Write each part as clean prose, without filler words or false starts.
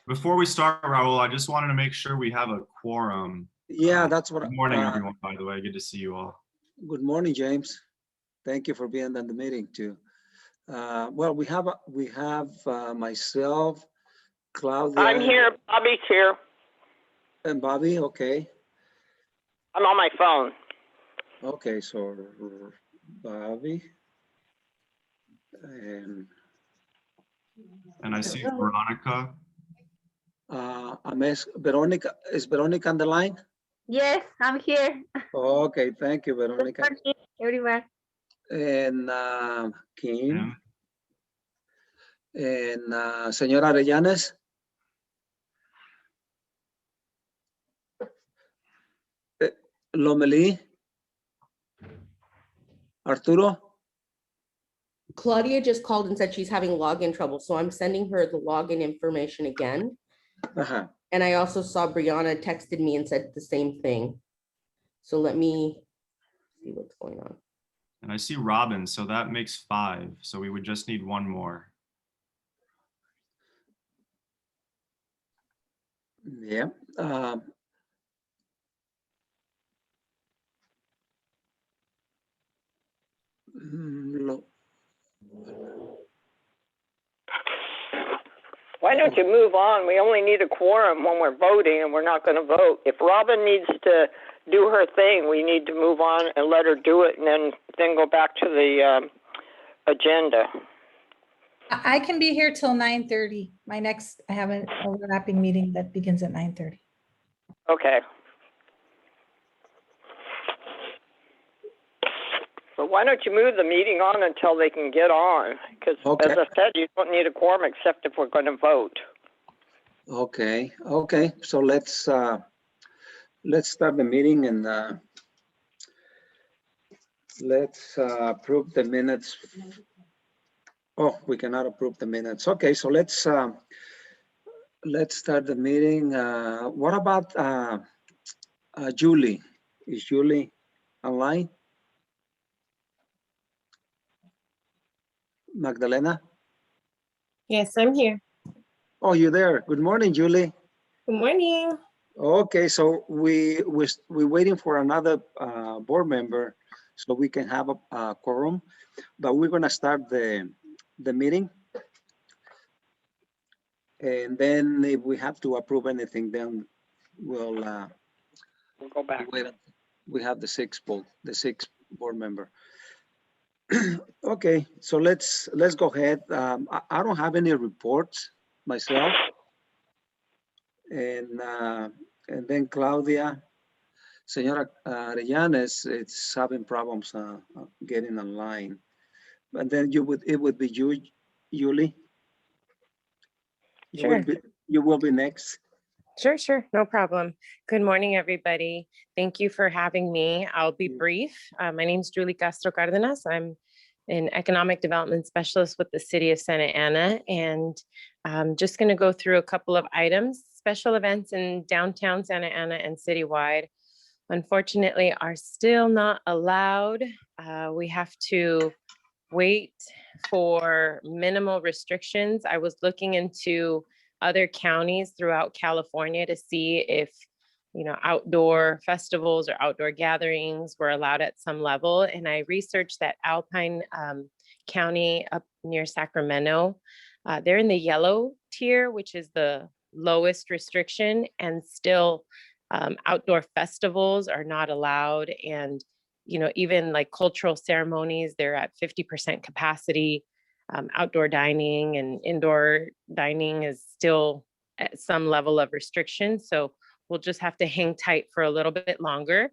Before we start, Raul, I just wanted to make sure we have a quorum. Yeah, that's what. Good morning, everyone, by the way. Good to see you all. Good morning, James. Thank you for being at the meeting too. Well, we have myself, Claudia. I'm here. Bobby's here. And Bobby, okay. I'm on my phone. Okay, so Bobby. And I see Veronica. Veronica, is Veronica on the line? Yes, I'm here. Okay, thank you, Veronica. Good morning, everyone. And Kim. And Señora Arellanes. Lomeli. Arturo. Claudia just called and said she's having login trouble, so I'm sending her the login information again. And I also saw Brianna texted me and said the same thing. So let me see what's going on. And I see Robin, so that makes 5. So we would just need one more. Yeah. Why don't you move on? We only need a quorum when we're voting, and we're not going to vote. If Robin needs to do her thing, we need to move on and let her do it, and then go back to the agenda. I can be here till 9:30. I have an overlapping meeting that begins at 9:30. Okay. So why don't you move the meeting on until they can get on? Because Okay. as I said, you don't need a quorum except if we're going to vote. Okay. So let's start the meeting and let's approve the minutes. Oh, we cannot approve the minutes. Okay, so let's start the meeting. What about Julie? Is Julie online? Magdalena? Yes, I'm here. Oh, you're there. Good morning, Julie. Good morning. Okay, so we're waiting for another board member so we can have a quorum, but we're gonna start the meeting. And then if we have to approve anything, then we'll go back. We have the sixth board member. Okay, so let's go ahead. I don't have any reports myself. And then Claudia, Señora Arellanes, it's having problems getting online. And then it would be you, Julie. Sure. You will be next. Sure. No problem. Good morning, everybody. Thank you for having me. I'll be brief. My name is Julie Castro Cardenas. I'm an economic development specialist with the city of Santa Ana. And I'm just going to go through a couple of items. Special events in downtown Santa Ana and citywide, unfortunately, are still not allowed. We have to wait for minimal restrictions. I was looking into other counties throughout California to see if, outdoor festivals or outdoor gatherings were allowed at some level. And I researched that Alpine County up near Sacramento, they're in the yellow tier, which is the lowest restriction, and still outdoor festivals are not allowed. And even like cultural ceremonies, they're at 50% capacity. Outdoor dining and indoor dining is still at some level of restriction. So we'll just have to hang tight for a little bit longer.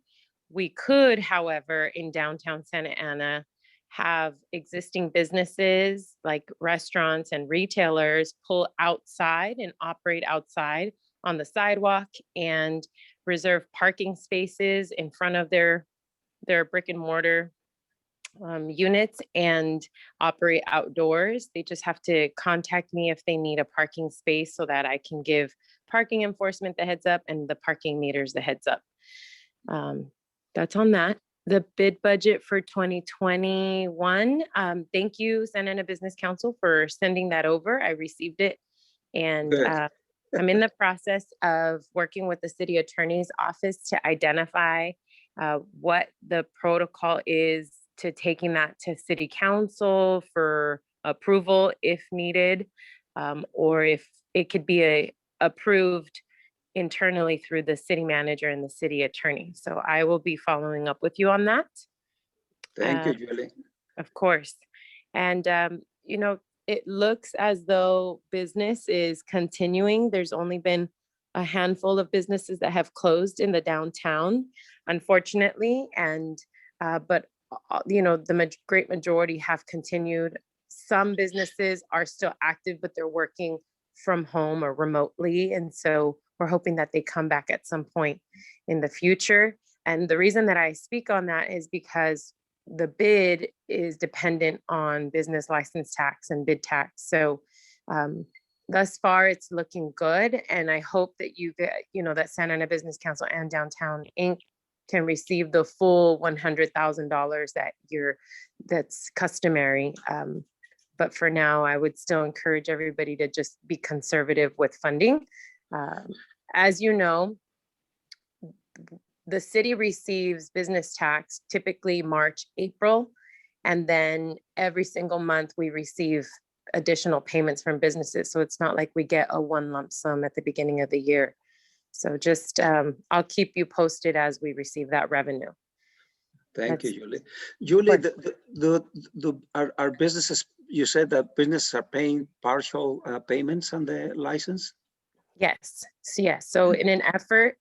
We could, however, in downtown Santa Ana, have existing businesses like restaurants and retailers pull outside and operate outside on the sidewalk and reserve parking spaces in front of their brick and mortar units and operate outdoors. They just have to contact me if they need a parking space so that I can give parking enforcement the heads up and the parking meters the heads up. That's on that. The bid budget for 2021. Thank you, Santa Ana Business Council, for sending that over. I received it. And I'm in the process of working with the city attorney's office to identify what the protocol is to taking that to city council for approval if needed, or if it could be approved internally through the city manager and the city attorney. So I will be following up with you on that. Thank you, Julie. Of course. And, you know, it looks as though business is continuing. There's only been a handful of businesses that have closed in the downtown, unfortunately. And, but, you know, the great majority have continued. Some businesses are still active, but they're working from home or remotely. And so we're hoping that they come back at some point in the future. And the reason that I speak on that is because the bid is dependent on business license tax and bid tax. So thus far it's looking good. And I hope that you get, you know, that Santa Ana Business Council and Downtown Inc. can receive the full $100,000 that's customary. But for now, I would still encourage everybody to just be conservative with funding. As you know, the city receives business tax typically March, April, and then every single month we receive additional payments from businesses. So it's not like we get a one lump sum at the beginning of the year. So just, I'll keep you posted as we receive that revenue. Thank you, Julie. Julie, our businesses, you said that businesses are paying partial payments on the license? Yes, yes. So in an effort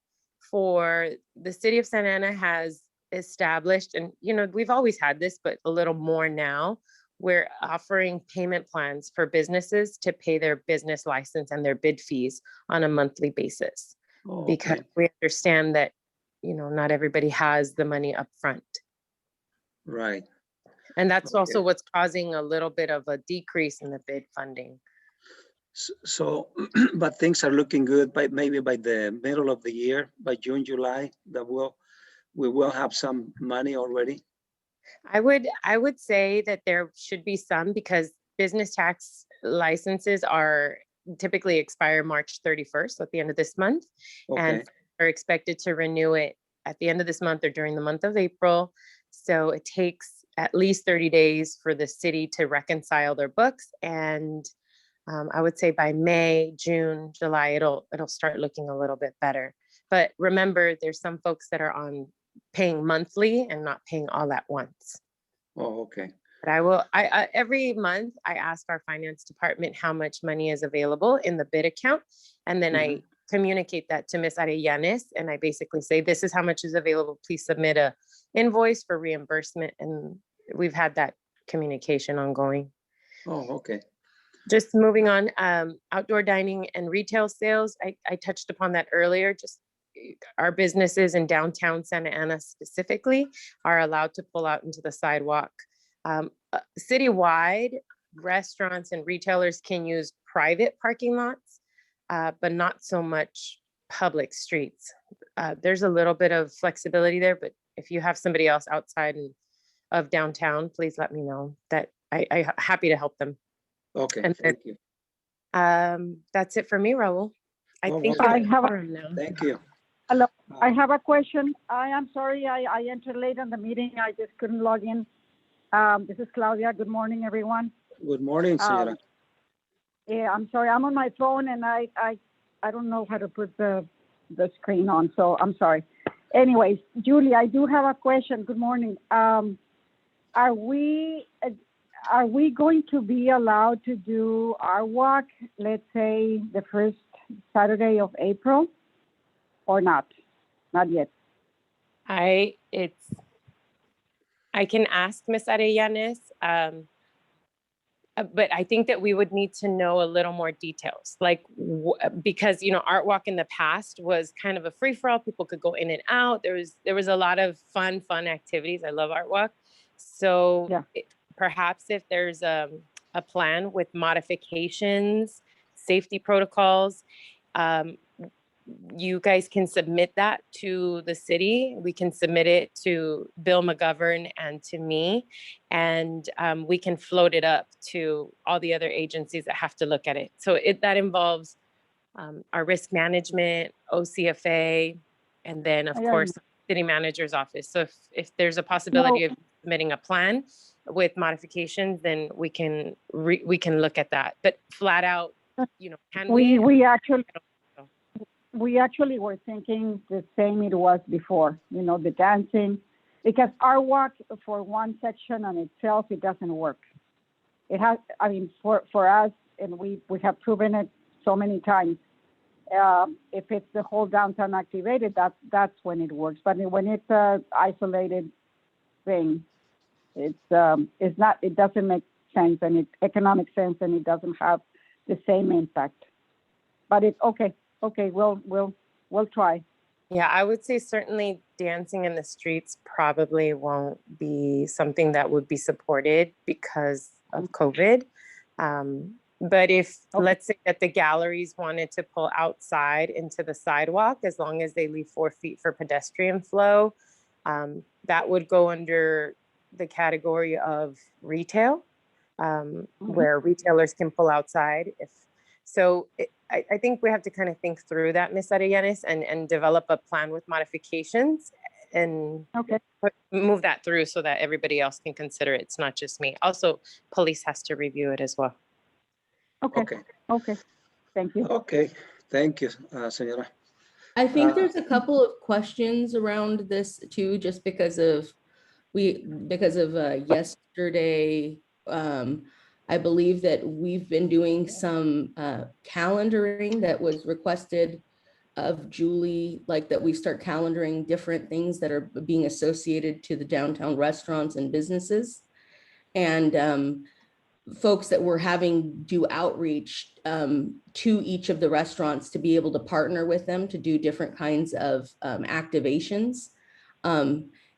for the city of Santa Ana has established, and you know, we've always had this, but a little more now, we're offering payment plans for businesses to pay their business license and their bid fees on a monthly basis. Oh, because we understand that, you know, not everybody has the money up front. Right. And that's also what's causing a little bit of a decrease in the bid funding. So, but things are looking good maybe by the middle of the year, by June, July, we will have some money already. I would say that there should be some, because business tax licenses are typically expire March 31st at the end of this month, and are expected to renew it at the end of this month or during the month of April. So it takes at least 30 days for the city to reconcile their books, and I would say by May, June, July, it'll start looking a little bit better. But remember, there's some folks that are paying monthly and not paying all at once. Oh, okay. But every month I ask our finance department how much money is available in the bid account. And then I communicate that to Ms. Arellanes. And I basically say, this is how much is available. Please submit a invoice for reimbursement. And we've had that communication ongoing. Oh, okay. Just moving on, outdoor dining and retail sales. I touched upon that earlier. Just our businesses in downtown Santa Ana specifically are allowed to pull out into the sidewalk. Citywide, restaurants and retailers can use private parking lots, but not so much public streets. There's a little bit of flexibility there, but if you have somebody else outside of downtown, please let me know. That I'm happy to help them. Okay, and thank you. That's it for me, Raul. I think I have a, now. Thank you. hello. I have a question. I am sorry I entered late in the meeting. I just couldn't log in. This is Claudia. Good morning, everyone. Good morning, Senora. Yeah, I'm sorry. I'm on my phone and I don't know how to put the screen on, so I'm sorry. Anyways, Julie, I do have a question. Good morning. Are we going to be allowed to do our walk, let's say the first Saturday of April, or not? Not yet. I can ask Ms. Arellanes, but I think that we would need to know a little more details, like because, you know, Art Walk in the past was kind of a free for all. People could go in and out. There was a lot of fun activities. I love Art Walk. So yeah. Perhaps if there's a plan with modifications, safety protocols, you guys can submit that to the city. We can submit it to Bill McGovern and to me, and we can float it up to all the other agencies that have to look at it. So that involves our risk management, OCFA, and then of course, city manager's office. So if there's a possibility of submitting a plan with modifications, then we can look at that. But flat out, can we actually were thinking the same it was before, the dancing, because our walk for one section on itself, it doesn't work. It has, for us, and we have proven it so many times. If it's the whole downtown activated, that's when it works. But when it's a isolated thing, it doesn't make sense, and it's economic sense, and it doesn't have the same impact. But it's okay. Okay, we'll try. Yeah, I would say certainly dancing in the streets probably won't be something that would be supported because of COVID. But if, let's say that the galleries wanted to pull outside into the sidewalk, as long as they leave 4 feet for pedestrian flow, that would go under the category of retail, where retailers can pull outside. I think we have to kind of think through that, Ms. Arellanes, and develop a plan with modifications and move that through so that everybody else can consider it. It's not just me. Also, police has to review it as well. Okay. Thank you. Okay. Thank you, Senora. I think there's a couple of questions around this too, just because of yesterday. I believe that we've been doing some calendaring that was requested of Julie, like that we start calendaring different things that are being associated to the downtown restaurants and businesses. And folks that we're having do outreach to each of the restaurants to be able to partner with them to do different kinds of activations.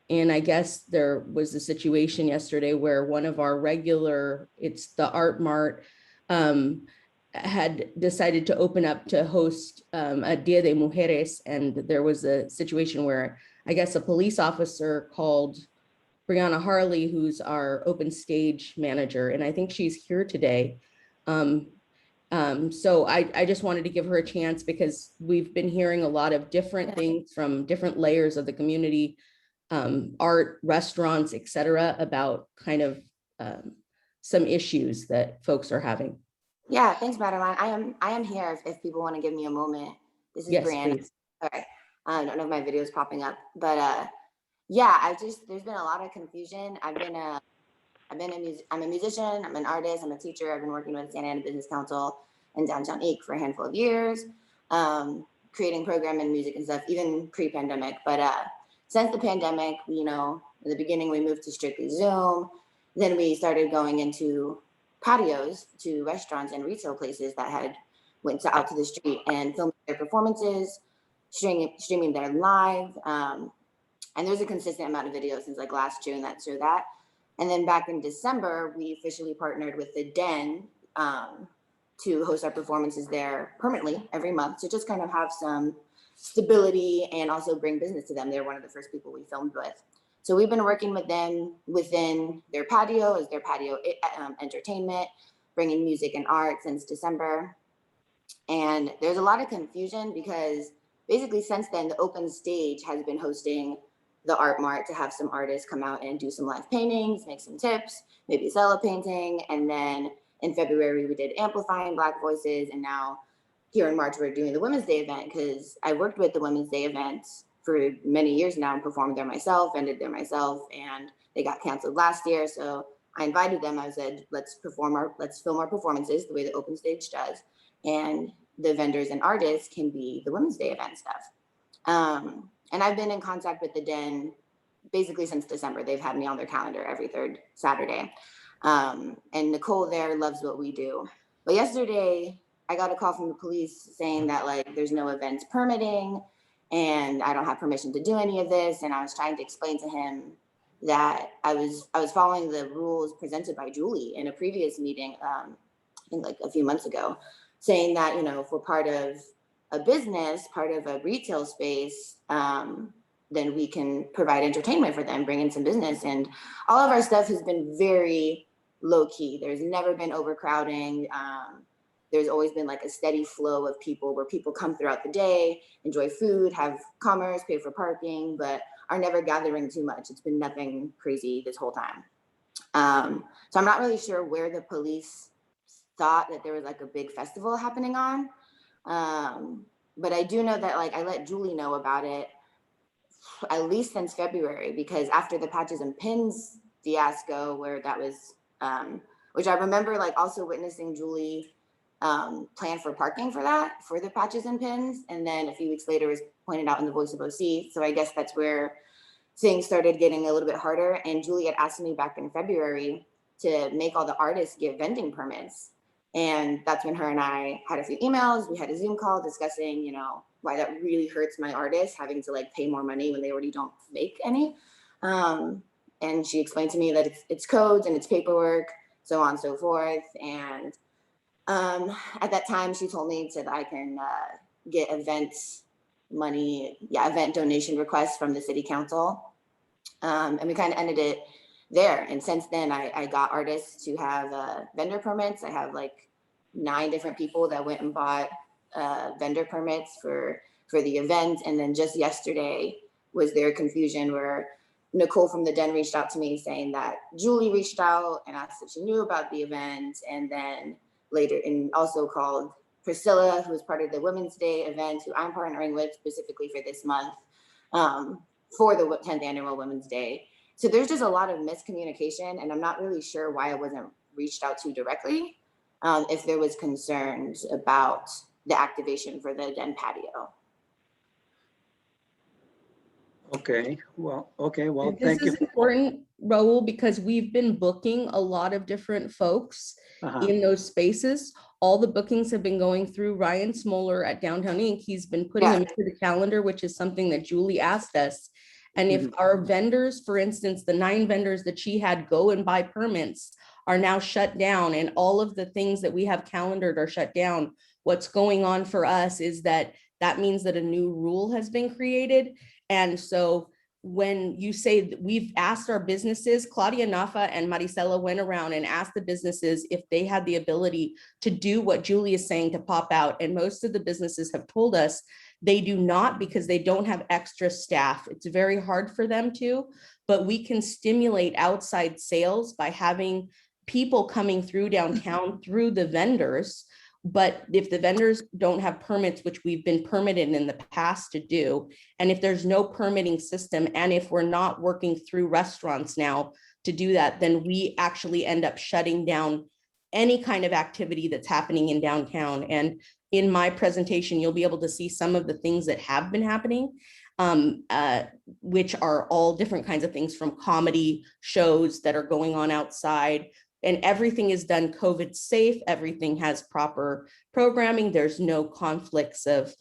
And I guess there was a situation yesterday where one of our it's the Art Mart, had decided to open up to host a Dia de Mujeres. And there was a situation where I guess a police officer called Brianna Harley, who's our open stage manager, and I think she's here today. So I just wanted to give her a chance because we've been hearing a lot of different things from different layers of the community, art, restaurants, etc., about kind of some issues that folks are having. Yeah, thanks, Madeline. I am here if people want to give me a moment. This is Brianna. Please. All right. I don't know if my video is popping up, but yeah, there's been a lot of confusion. I'm a musician, I'm an artist, I'm a teacher. I've been working with Santa Ana Business Council and Downtown Ake for a handful of years, creating program and music and stuff, even pre-pandemic. But since the pandemic, in the beginning, we moved to strictly Zoom. Then we started going into patios to restaurants and retail places that went out to the street and filming their performances, streaming their live. And there's a consistent amount of videos since like last June that show that. And then back in December, we officially partnered with the Den to host our performances there permanently every month to just kind of have some stability and also bring business to them. They're one of the first people we filmed with. So we've been working with them within their patio as their patio entertainment, bringing music and art since December. And there's a lot of confusion because basically since then, the Open Stage has been hosting the Art Mart to have some artists come out and do some live paintings, make some tips, maybe sell a painting. And then in February, we did Amplifying Black Voices. And now here in March, we're doing the Women's Day event because I worked with the Women's Day event for many years now and performed there myself, ended there myself, and they got canceled last year. So I invited them. I said, let's film our performances the way the Open Stage does. And the vendors and artists can be the Women's Day event stuff. And I've been in contact with the Den basically since December. They've had me on their calendar every third Saturday. And Nicole there loves what we do. But yesterday I got a call from the police saying that like there's no events permitting and I don't have permission to do any of this. And I was trying to explain to him that I was following the rules presented by Julie in a previous meeting, I think like a few months ago, saying that, if we're part of a business, part of a retail space, then we can provide entertainment for them, bring in some business. And all of our stuff has been very low key. There's never been overcrowding. there's always been like a steady flow of people where people come throughout the day, enjoy food, have commerce, pay for parking, but are never gathering too much. It's been nothing crazy this whole time. So I'm not really sure where the police thought that there was like a big festival happening on. But I do know that like I let Julie know about it at least since February, because after the patches and pins fiasco where that was, which I remember like also witnessing Julie plan for parking for that, for the patches and pins. And then a few weeks later was pointed out in the Voice of OC. So I guess that's where things started getting a little bit harder. And Julie had asked me back in February to make all the artists get vending permits. And that's when her and I had a few emails. We had a Zoom call discussing, you know, why that really hurts my artists having to like pay more money when they already don't make any. And she explained to me that it's codes and it's paperwork, so on and so forth. And at that time, she told me that I can get event donation requests from the city council. And we kind of ended it there. And since then, I got artists to have vendor permits. I have like 9 different people that went and bought vendor permits for the event. And then just yesterday was their confusion where Nicole from the Den reached out to me saying that Julie reached out and asked if she knew about the event. And then later, and also called Priscilla, who was part of the Women's Day event, who I'm partnering with specifically for this month, for the 10th annual Women's Day. So there's just a lot of miscommunication, and I'm not really sure why I wasn't reached out to directly, if there was concerns about the activation for the Den patio. Okay, well, This thank you. is important, Raul, because we've been booking a lot of different folks in those spaces. All the bookings have been going through Ryan Smoller at Downtown Inc. He's been putting them into the calendar, which is something that Julie asked us. And if our vendors, for instance, the 9 vendors that she had go and buy permits are now shut down, and all of the things that we have calendared are shut down, what's going on for us is that means that a new rule has been created. And so when you say that we've asked our businesses, Claudia Nafa and Maricela went around and asked the businesses if they had the ability to do what Julie is saying, to pop out. And most of the businesses have told us they do not, because they don't have extra staff. It's very hard for them to, but we can stimulate outside sales by having people coming through downtown through the vendors. But if the vendors don't have permits, which we've been permitted in the past to do, and if there's no permitting system, and if we're not working through restaurants now to do that, then we actually end up shutting down any kind of activity that's happening in downtown. And in my presentation, you'll be able to see some of the things that have been happening, which are all different kinds of things, from comedy shows that are going on outside. And everything is done COVID safe. Everything has proper programming. There's no conflicts of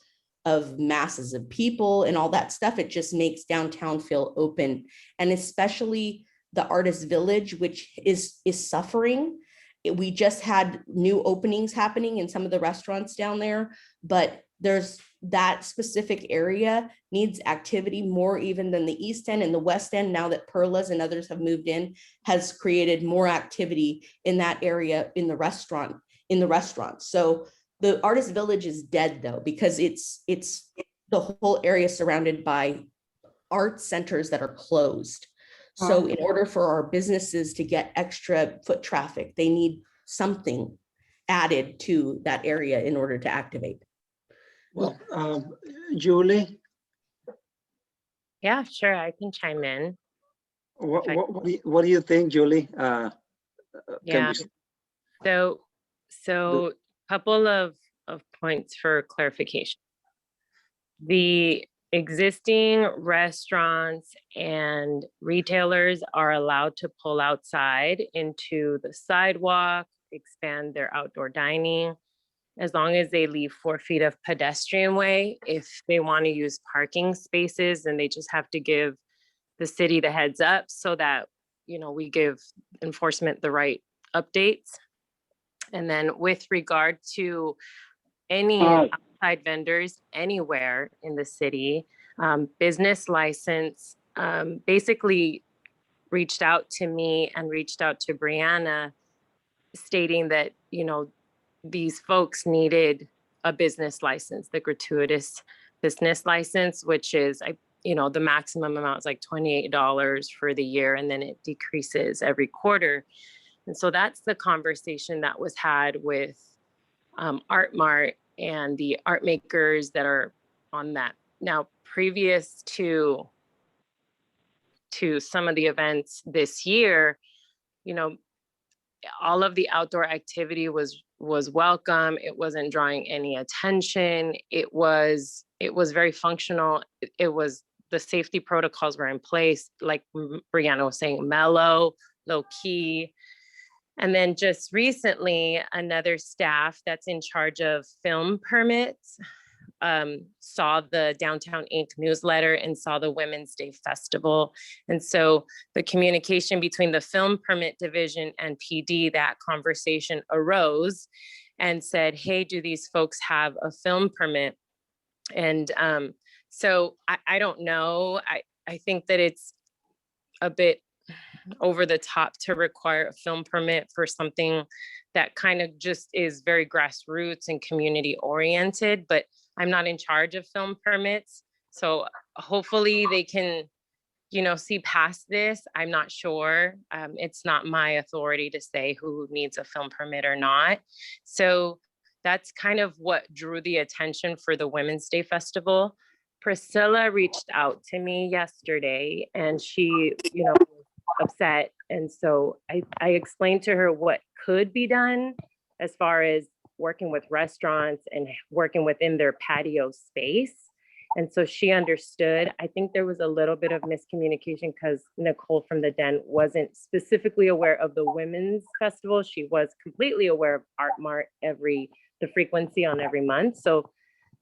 masses of people and all that stuff. It just makes downtown feel open. And especially the Artist Village, which is suffering. We just had new openings happening in some of the restaurants down there, but there's that specific area needs activity more even than the East End. And the West End, now that Perlas and others have moved in, has created more activity in that area in the restaurant. So the Artist Village is dead though, because it's the whole area surrounded by art centers that are closed. So in order for our businesses to get extra foot traffic, they need something added to that area in order to activate. Well, Julie? Yeah, sure, I can chime in. What do you think, Julie? Yeah, so couple of points for clarification. The existing restaurants and retailers are allowed to pull outside into the sidewalk, expand their outdoor dining, as long as they leave 4 feet of pedestrian way. If they want to use parking spaces, then they just have to give the city the heads up so that, you know, we give enforcement the right updates. And then with regard to any outside vendors anywhere in the city, business license, basically reached out to me and reached out to Brianna stating that, you know, these folks needed a business license, the gratuitous business license, which is, the maximum amount is like $28 for the year, and then it decreases every quarter. And so that's the conversation that was had with Art Mart and the art makers that are on that. Now, previous to some of the events this year, all of the outdoor activity was welcome. It wasn't drawing any attention. It was very functional. It was, the safety protocols were in place, like Brianna was saying, mellow, low key. And then just recently, another staff that's in charge of film permits saw the Downtown Inc. newsletter and saw the Women's Day Festival. And so the communication between the film permit division and PD, that conversation arose and said, hey, do these folks have a film permit? And so I don't know. I think that it's a bit over the top to require a film permit for something that kind of just is very grassroots and community oriented, but I'm not in charge of film permits. So hopefully they can, see past this. I'm not sure. It's not my authority to say who needs a film permit or not. So that's kind of what drew the attention for the Women's Day Festival. Priscilla reached out to me yesterday and she, was upset. And so I explained to her what could be done as far as working with restaurants and working within their patio space. And so she understood. I think there was a little bit of miscommunication because Nicole from the Den wasn't specifically aware of the Women's Festival. She was completely aware of Art Mart, the frequency on every month. So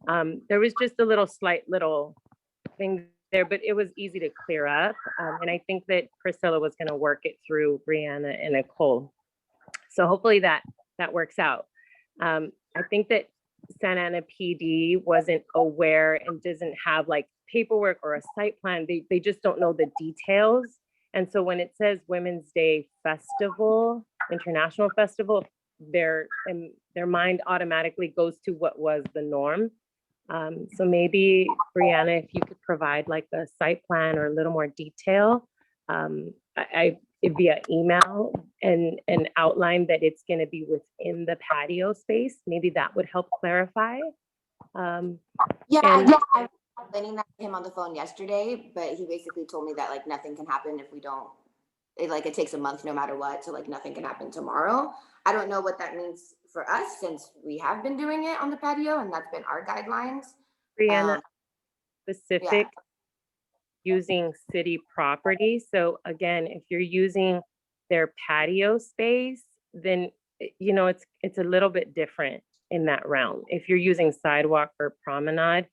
there was just a slight little thing there, but it was easy to clear up. And I think that Priscilla was going to work it through Brianna and Nicole. So hopefully that works out. I think that Santa Ana PD wasn't aware and doesn't have like paperwork or a site plan. They just don't know the details. And so when it says Women's Day Festival, International Festival, their mind automatically goes to what was the norm. So maybe Brianna, if you could provide like a site plan or a little more detail, via email and outline that it's going to be within the patio space, maybe that would help clarify. I was explaining that to him on the phone yesterday, but he basically told me that like nothing can happen if we don't. It takes a month no matter what, so like nothing can happen tomorrow. I don't know what that means for us since we have been doing it on the patio and that's been our guidelines. Brianna, specific using city property. So again, if you're using their patio space, then it's a little bit different in that realm. If you're using sidewalk or promenade,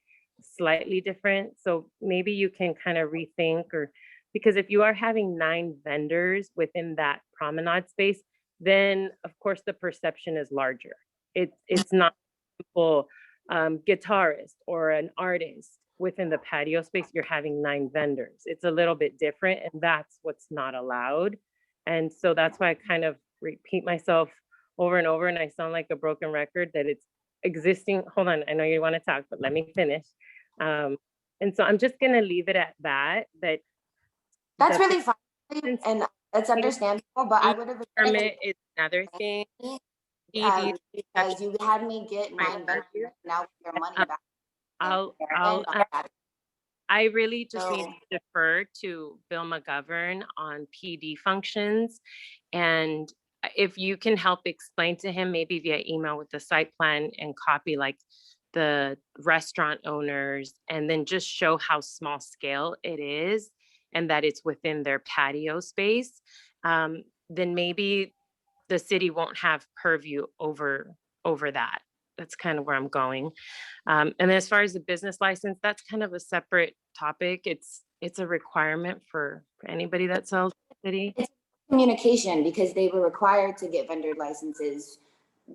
slightly different. So maybe you can kind of rethink, or because if you are having 9 vendors within that promenade space, then of course the perception is larger. It's not a simple guitarist or an artist within the patio space. You're having 9 vendors. It's a little bit different, and that's what's not allowed. And so that's why I kind of repeat myself over and over, and I sound like a broken record that it's existing. Hold on, I know you want to talk, but let me finish. And so I'm just going to leave it at that. That's really fine, and that's understandable, but I would have permit is another thing. Because you had me get 9 vendors, now your money back. I really just need to defer to Bill McGovern on PD functions. And if you can help explain to him, maybe via email with the site plan and copy like the restaurant owners, and then just show how small scale it is and that it's within their patio space, then maybe the city won't have purview over that. That's kind of where I'm going. And as far as the business license, that's kind of a separate topic. It's a requirement for anybody that sells in the city. It's communication, because they were required to get vendor licenses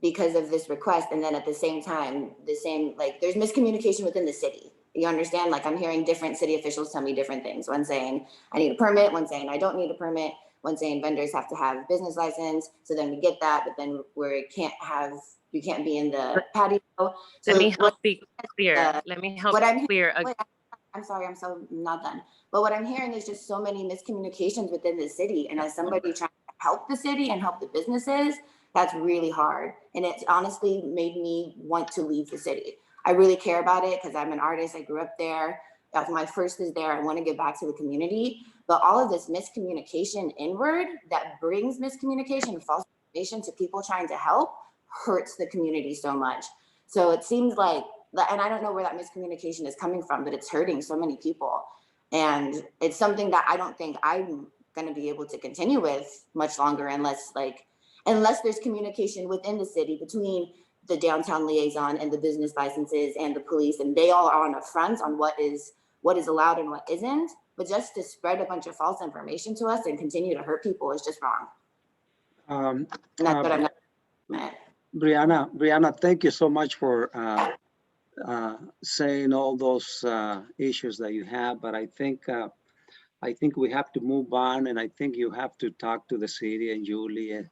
because of this request. And then at the same time, there's miscommunication within the city. You understand? Like I'm hearing different city officials tell me different things. One saying I need a permit, one saying I don't need a permit, one saying vendors have to have a business license. So then we get that, but then we can't have, you can't be in the patio. So Let me help be clear. uh, Let me help what I'm clear. wait, I'm sorry, I'm so not done. But what I'm hearing is just so many miscommunications within the city. And as somebody trying to help the city and help the businesses, that's really hard. And it's honestly made me want to leave the city. I really care about it because I'm an artist. I grew up there. That's my first is there. I want to give back to the community. But all of this miscommunication inward that brings miscommunication and false information to people trying to help hurts the community so much. So it seems like, and I don't know where that miscommunication is coming from, but it's hurting so many people. And it's something that I don't think I'm going to be able to continue with much longer unless there's communication within the city between the downtown liaison and the business licenses and the police, and they all are on a front on what is allowed and what isn't. But just to spread a bunch of false information to us and continue to hurt people is just wrong. And that's what I'm not. Brianna, thank you so much for saying all those issues that you have, but I think we have to move on, and I think you have to talk to the city and Julie and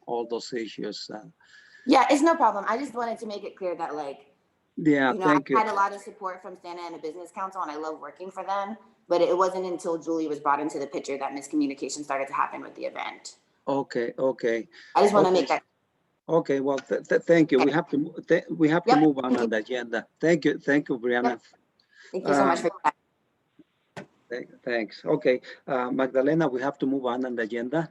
all those issues. Yeah, it's no problem. I just wanted to make it clear that thank you. I had a lot of support from Santa Ana Business Council, and I love working for them. But it wasn't until Julie was brought into the picture that miscommunication started to happen with the event. Okay. I just want to make that. Okay, well, thank you. We have to move on the agenda. Thank you, Brianna. Yep. Thank you so much for that. Thanks. Okay, Magdalena, we have to move on the agenda.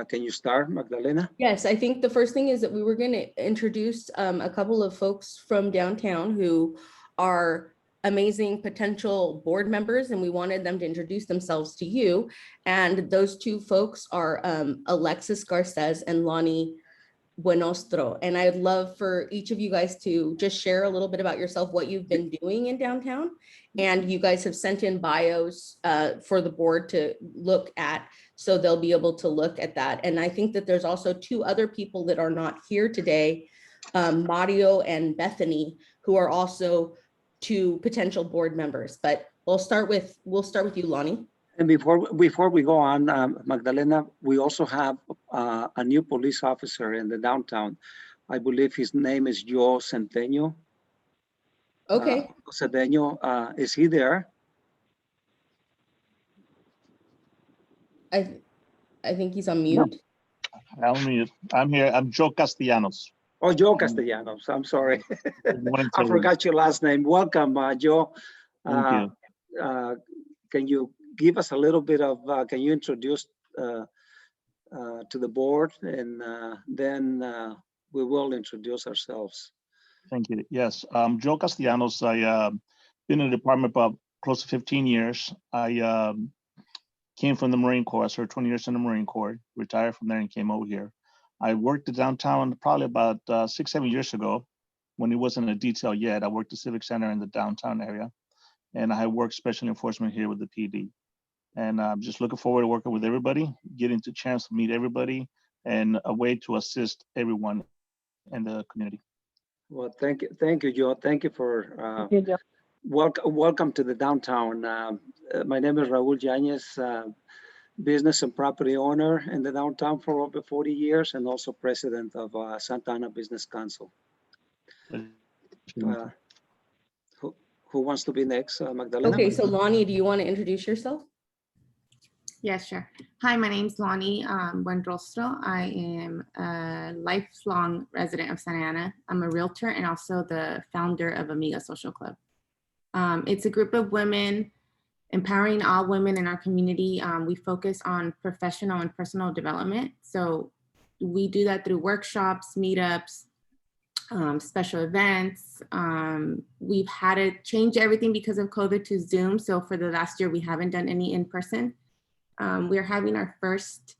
Can you start, Magdalena? Yes, I think the first thing is that we were going to introduce a couple of folks from downtown who are amazing potential board members, and we wanted them to introduce themselves to you. And those two folks are Alexis Garces and Lonnie Buenostro. And I'd love for each of you guys to just share a little bit about yourself, what you've been doing in downtown. And you guys have sent in bios for the board to look at, so they'll be able to look at that. And I think that there's also two other people that are not here today, Mario and Bethany, who are also two potential board members. But we'll start with you, Lonnie. And before we go on, Magdalena, we also have a new police officer in the downtown. I believe his name is Joe Centeno. Okay. Centeno, is he there? I think he's on mute. I'm mute. I'm here. I'm Joe Castellanos. Oh, Joe Castellanos. I'm sorry. I forgot your last name. Welcome, Joe. Thank you. Can you give us a little bit of, can you introduce to the board, and then we will introduce ourselves. Thank you. Yes, Joe Castellanos. I been in the department about close to 15 years. I came from the Marine Corps. I served 20 years in the Marine Corps, retired from there and came over here. I worked at downtown probably about 6-7 years ago when it wasn't a detail yet. I worked at the Civic Center in the downtown area, and I worked special enforcement here with the PD. And I'm just looking forward to working with everybody, getting the chance to meet everybody, and a way to assist everyone in the community. Well, thank you, Joe. Thank you for welcome to the downtown. My name is Raul Yañez, business and property owner in the downtown for over 40 years, and also president of Santa Ana Business Council. Who wants to be next, Magdalena? Okay, so Lonnie, do you want to introduce yourself? Yeah, sure. Hi, my name's Lonnie Buenostro. I am a lifelong resident of Santa Ana. I'm a realtor and also the founder of Amiga Social Club. It's a group of women empowering all women in our community. We focus on professional and personal development. So we do that through workshops, meetups, special events. We've had to change everything because of COVID to Zoom. So for the last year, we haven't done any in-person. We're having our first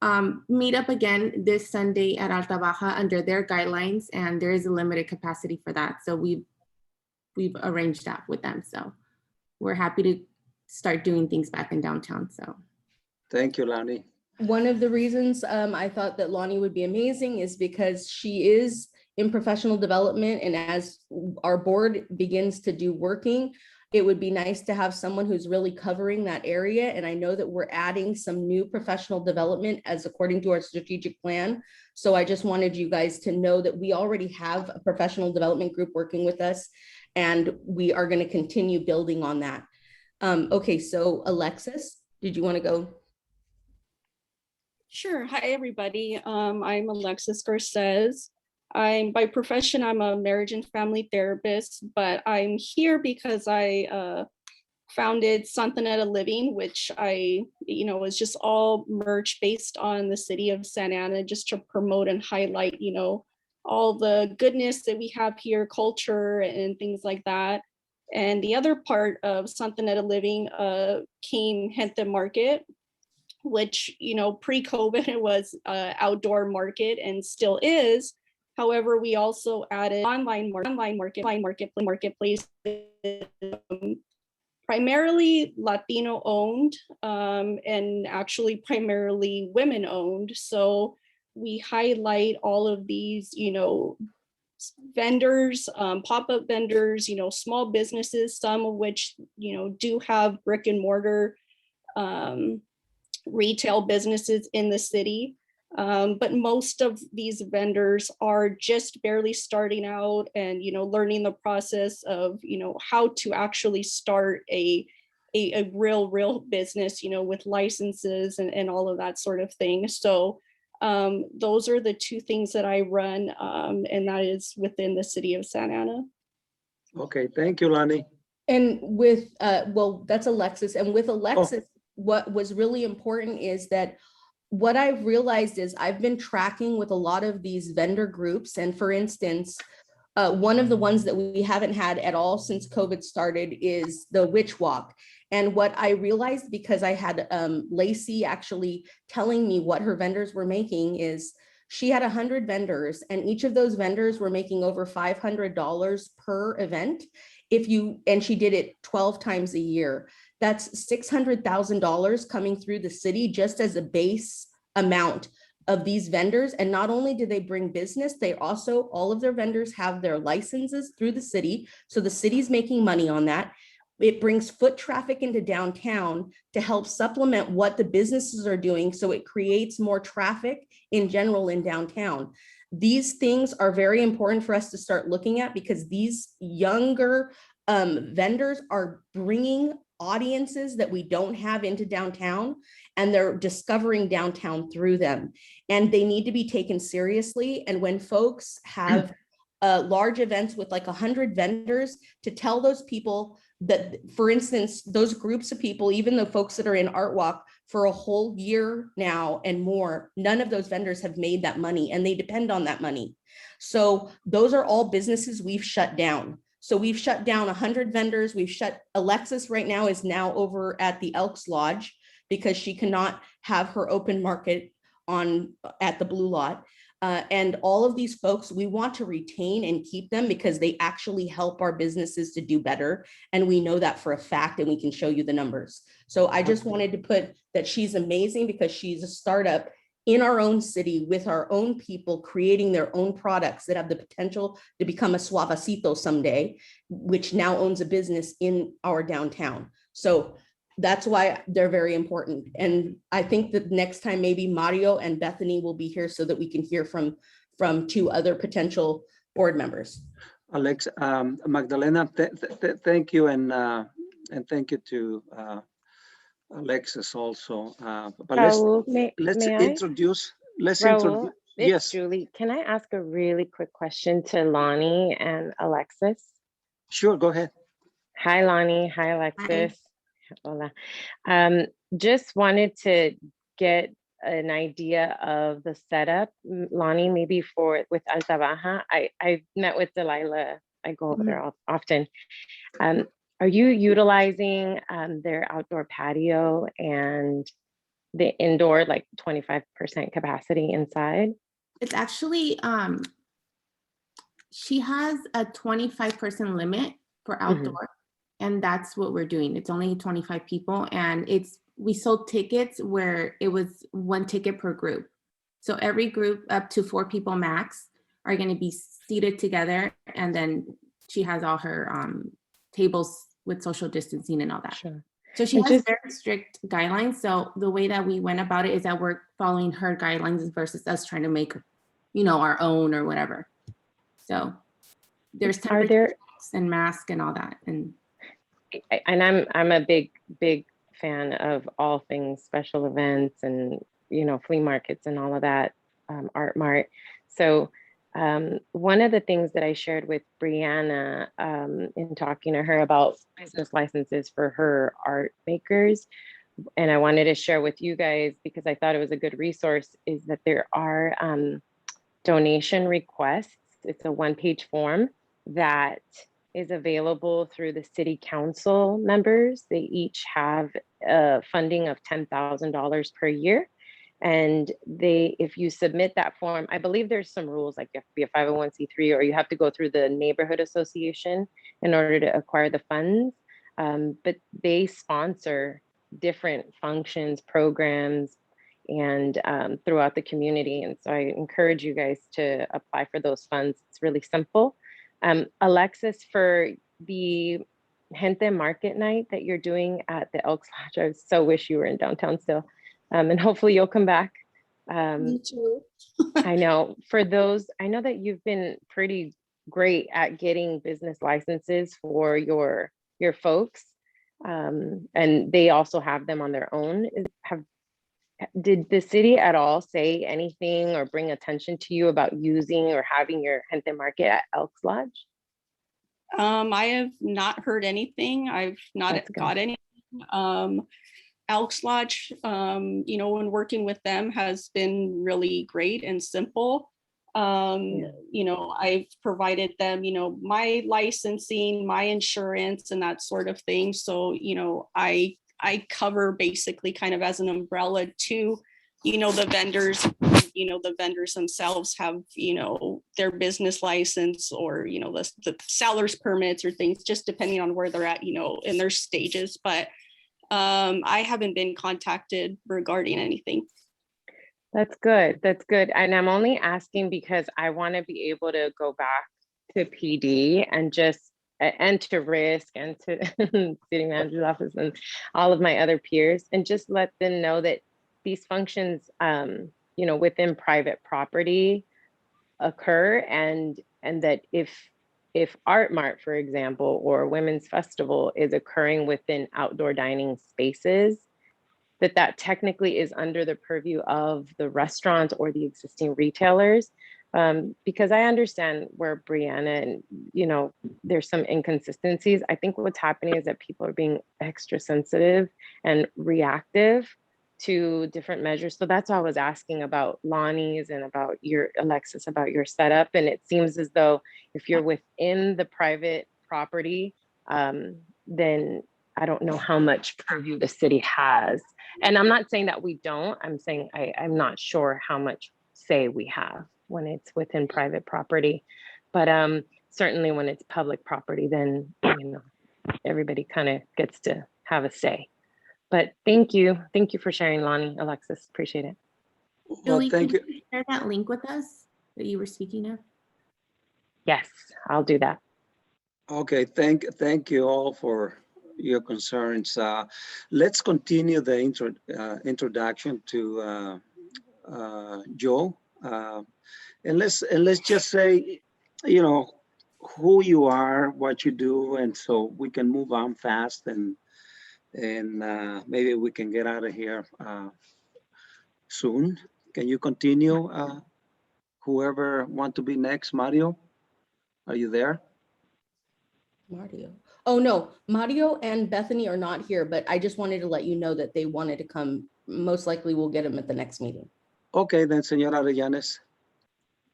meetup again this Sunday at Alta Baja under their guidelines, and there is a limited capacity for that. So we've arranged that with them. So we're happy to start doing things back in downtown. So thank you, Lonnie. One of the reasons I thought that Lonnie would be amazing is because she is in professional development, and as our board begins to do working, it would be nice to have someone who's really covering that area. And I know that we're adding some new professional development as according to our strategic plan. So I just wanted you guys to know that we already have a professional development group working with us, and we are going to continue building on that. Okay, so Alexis, did you want to go? Sure. Hi, everybody. I'm Alexis Garces. By profession, I'm a marriage and family therapist, but I'm here because I founded Santanetta Living, which is just all merch based on the city of Santa Ana, just to promote and highlight, all the goodness that we have here, culture and things like that. And the other part of Santanetta Living came Gente Market, which, pre-COVID it was outdoor market and still is. However, we also added online marketplace, primarily Latino owned, and actually primarily women owned. So we highlight all of these, vendors, pop-up vendors, small businesses, some of which, do have brick and mortar retail businesses in the city. But most of these vendors are just barely starting out and, learning the process of, how to actually start a real business, with licenses and all of that sort of thing. So those are the two things that I run, and that is within the city of Santa Ana. Okay, thank you, Lonnie. And with, well, that's Alexis. And with Alexis, what was really important is that what I've realized is I've been tracking with a lot of these vendor groups. And for instance, one of the ones that we haven't had at all since COVID started is the Witch Walk. And what I realized, because I had Lacey actually telling me what her vendors were making, is she had 100 vendors and each of those vendors were making over $500 per event. And she did it 12 times a year. That's $600,000 coming through the city just as a base amount of these vendors. And not only do they bring business, they also, all of their vendors have their licenses through the city. So the city's making money on that. It brings foot traffic into downtown to help supplement what the businesses are doing. So it creates more traffic in general in downtown. These things are very important for us to start looking at because these younger vendors are bringing audiences that we don't have into downtown, and they're discovering downtown through them, and they need to be taken seriously. And when folks have large events with like 100 vendors, to tell those people that, for instance, those groups of people, even the folks that are in Art Walk for a whole year now and more, none of those vendors have made that money and they depend on that money. So those are all businesses we've shut down. So we've shut down 100 vendors. We've shut, Alexis right now is now over at the Elks Lodge because she cannot have her open market at the Blue Lot. And all of these folks, we want to retain and keep them because they actually help our businesses to do better. And we know that for a fact, and we can show you the numbers. So I just wanted to put that she's amazing because she's a startup in our own city with our own people creating their own products that have the potential to become a Suavecito someday, which now owns a business in our downtown. So that's why they're very important. And I think that next time maybe Mario and Bethany will be here so that we can hear from two other potential board members. Alex, Magdalena, thank you. And thank you to Alexis also. But Raul, let's may introduce. Raul, it's yes, Julie. Can I ask a really quick question to Lonnie and Alexis? Sure, go ahead. Hi, Lonnie. Hi, Alexis. Hola. Just wanted to get an idea of the setup, Lonnie, maybe with Alta Baja. I met with Delilah. I go over there often. Are you utilizing their outdoor patio and the indoor, like 25% capacity inside? It's actually, she has a 25% limit for outdoor. And that's what we're doing. It's only 25 people. And we sold tickets where it was 1 ticket per group. So every group up to 4 people max are going to be seated together, and then she has all her tables with social distancing and all that. Sure. So she And has just- very strict guidelines. So the way that we went about it is that we're following her guidelines versus us trying to make, our own or whatever. So there's Are there, and mask and all that. And I'm a big fan of all things special events and, flea markets and all of that, Art Mart. So one of the things that I shared with Brianna in talking to her about business licenses for her art makers, and I wanted to share with you guys because I thought it was a good resource, is that there are donation requests. It's a one-page form that is available through the city council members. They each have a funding of $10,000 per year. And if you submit that form, I believe there's some rules, like you have to be a 501c3 or you have to go through the neighborhood association in order to acquire the funds. But they sponsor different functions, programs, and throughout the community. And so I encourage you guys to apply for those funds. It's really simple. Alexis, for the Gente Market Night that you're doing at the Elks Lodge, I so wish you were in downtown still. And hopefully you'll come back. Me too. I know for those, I know that you've been pretty great at getting business licenses for your folks. And they also have them on their own. Did the city at all say anything or bring attention to you about using or having your Gente Market at Elks Lodge? I have not heard anything. I've not got anything. Elks Lodge, when working with them has been really great and simple. I've provided them, my licensing, my insurance and that sort of thing. So, I cover basically kind of as an umbrella to, the vendors, the vendors themselves have, their business license or, the seller's permits or things, just depending on where they're at, in their stages. But I haven't been contacted regarding anything. That's good. That's good. And I'm only asking because I want to be able to go back to PD and to Risk and to city manager's office and all of my other peers and just let them know that these functions, within private property occur and that if Art Mart, for example, or Women's Festival is occurring within outdoor dining spaces, that technically is under the purview of the restaurant or the existing retailers. Because I understand where Brianna and, there's some inconsistencies. I think what's happening is that people are being extra sensitive and reactive to different measures. So that's why I was asking about Lonnie's and about Alexis, about your setup. And it seems as though if you're within the private property, then I don't know how much purview the city has. And I'm not saying that we don't, I'm saying I'm not sure how much say we have when it's within private property. But certainly when it's public property, then, everybody kind of gets to have a say. But thank you. Thank you for sharing, Lonnie, Alexis, appreciate it. Julie, thank you. Share that link with us that you were speaking of. Yes, I'll do that. Okay, thank you all for your concerns. Let's continue the introduction to Joe. And let's just say, who you are, what you do, and so we can move on fast and maybe we can get out of here soon. Can you continue? Whoever want to be next, Mario, are you there? Mario. Oh no, Mario and Bethany are not here, but I just wanted to let you know that they wanted to come. Most likely we'll get them at the next meeting. Okay, then, Senora Arellanes.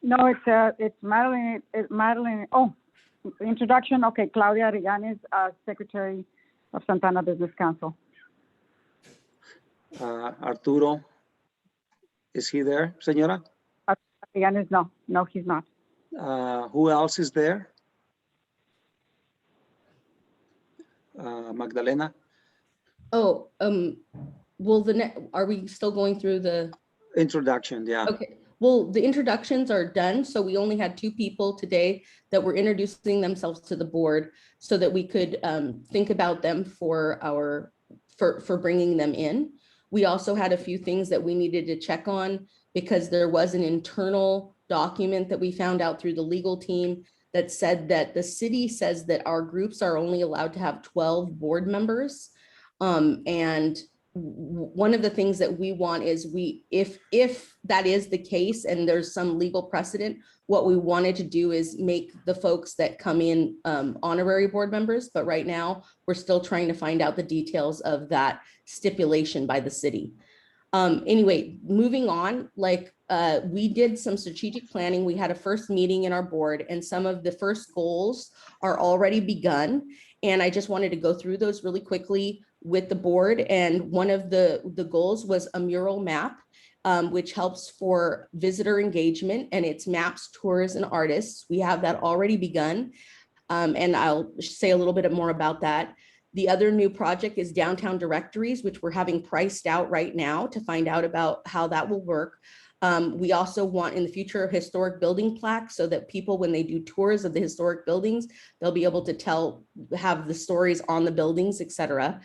No, it's Madeline. Madeline. Oh, introduction. Okay, Claudia Arellanes, Secretary of Santana Business Council. Arturo, is he there, Senora? Arellanes, no, he's not. Who else is there? Magdalena. Oh, are we still going through the introduction? Yeah. Okay. Well, the introductions are done. So we only had 2 people today that were introducing themselves to the board so that we could think about them for bringing them in. We also had a few things that we needed to check on because there was an internal document that we found out through the legal team that said that the city says that our groups are only allowed to have 12 board members. And one of the things that we want is if that is the case and there's some legal precedent, what we wanted to do is make the folks that come in honorary board members. But right now we're still trying to find out the details of that stipulation by the city. Anyway, moving on, we did some strategic planning. We had a first meeting in our board and some of the first goals are already begun. And I just wanted to go through those really quickly with the board. And one of the goals was a mural map, which helps for visitor engagement, and it's maps, tours, and artists. We have that already begun. And I'll say a little bit more about that. The other new project is downtown directories, which we're having priced out right now to find out about how that will work. We also want in the future historic building plaques so that people, when they do tours of the historic buildings, they'll be able to have the stories on the buildings, etc.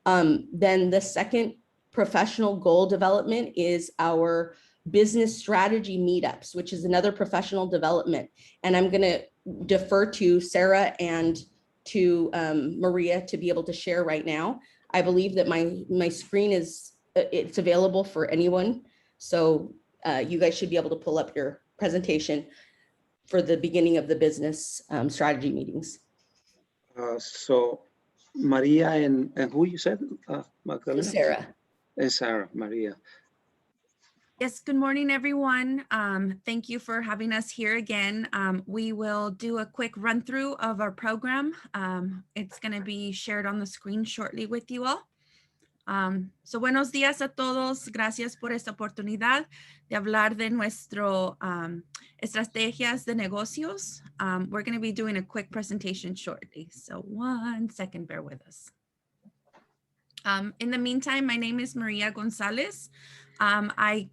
Then the second professional goal development is our business strategy meetups, which is another professional development. And I'm going to defer to Sarah and to Maria to be able to share right now. I believe that my screen it's available for anyone. So you guys should be able to pull up your presentation for the beginning of the business strategy meetings. So Maria and who you said? Magdalena? Sarah. And Sarah, Maria. Yes, good morning, everyone. Thank you for having us here again. We will do a quick run through of our program. It's going to be shared on the screen shortly with you all. So buenos días a todos. Gracias por esta oportunidad de hablar de nuestro estrategias de negocios. We're going to be doing a quick presentation shortly. So 1 second, bear with us. In the meantime, my name is Maria Gonzalez. I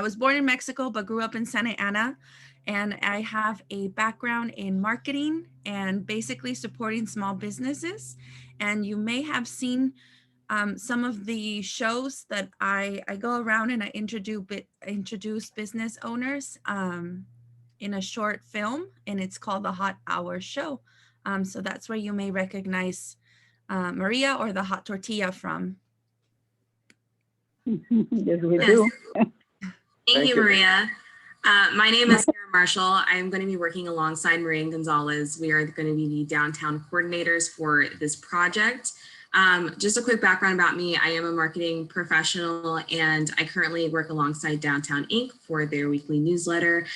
was born in Mexico, but grew up in Santa Ana, and I have a background in marketing and basically supporting small businesses. And you may have seen some of the shows that I go around and I introduce business owners in a short film, and it's called the Hot Hour Show. So that's where you may recognize Maria or the hot tortilla from. Yes, we do. Thank you, Maria. My name is Sarah Marshall. I'm going to be working alongside Maria and Gonzalez. We are going to be the downtown coordinators for this project. Just a quick background about me. I am a marketing professional, and I currently work alongside Downtown Inc. for their weekly newsletter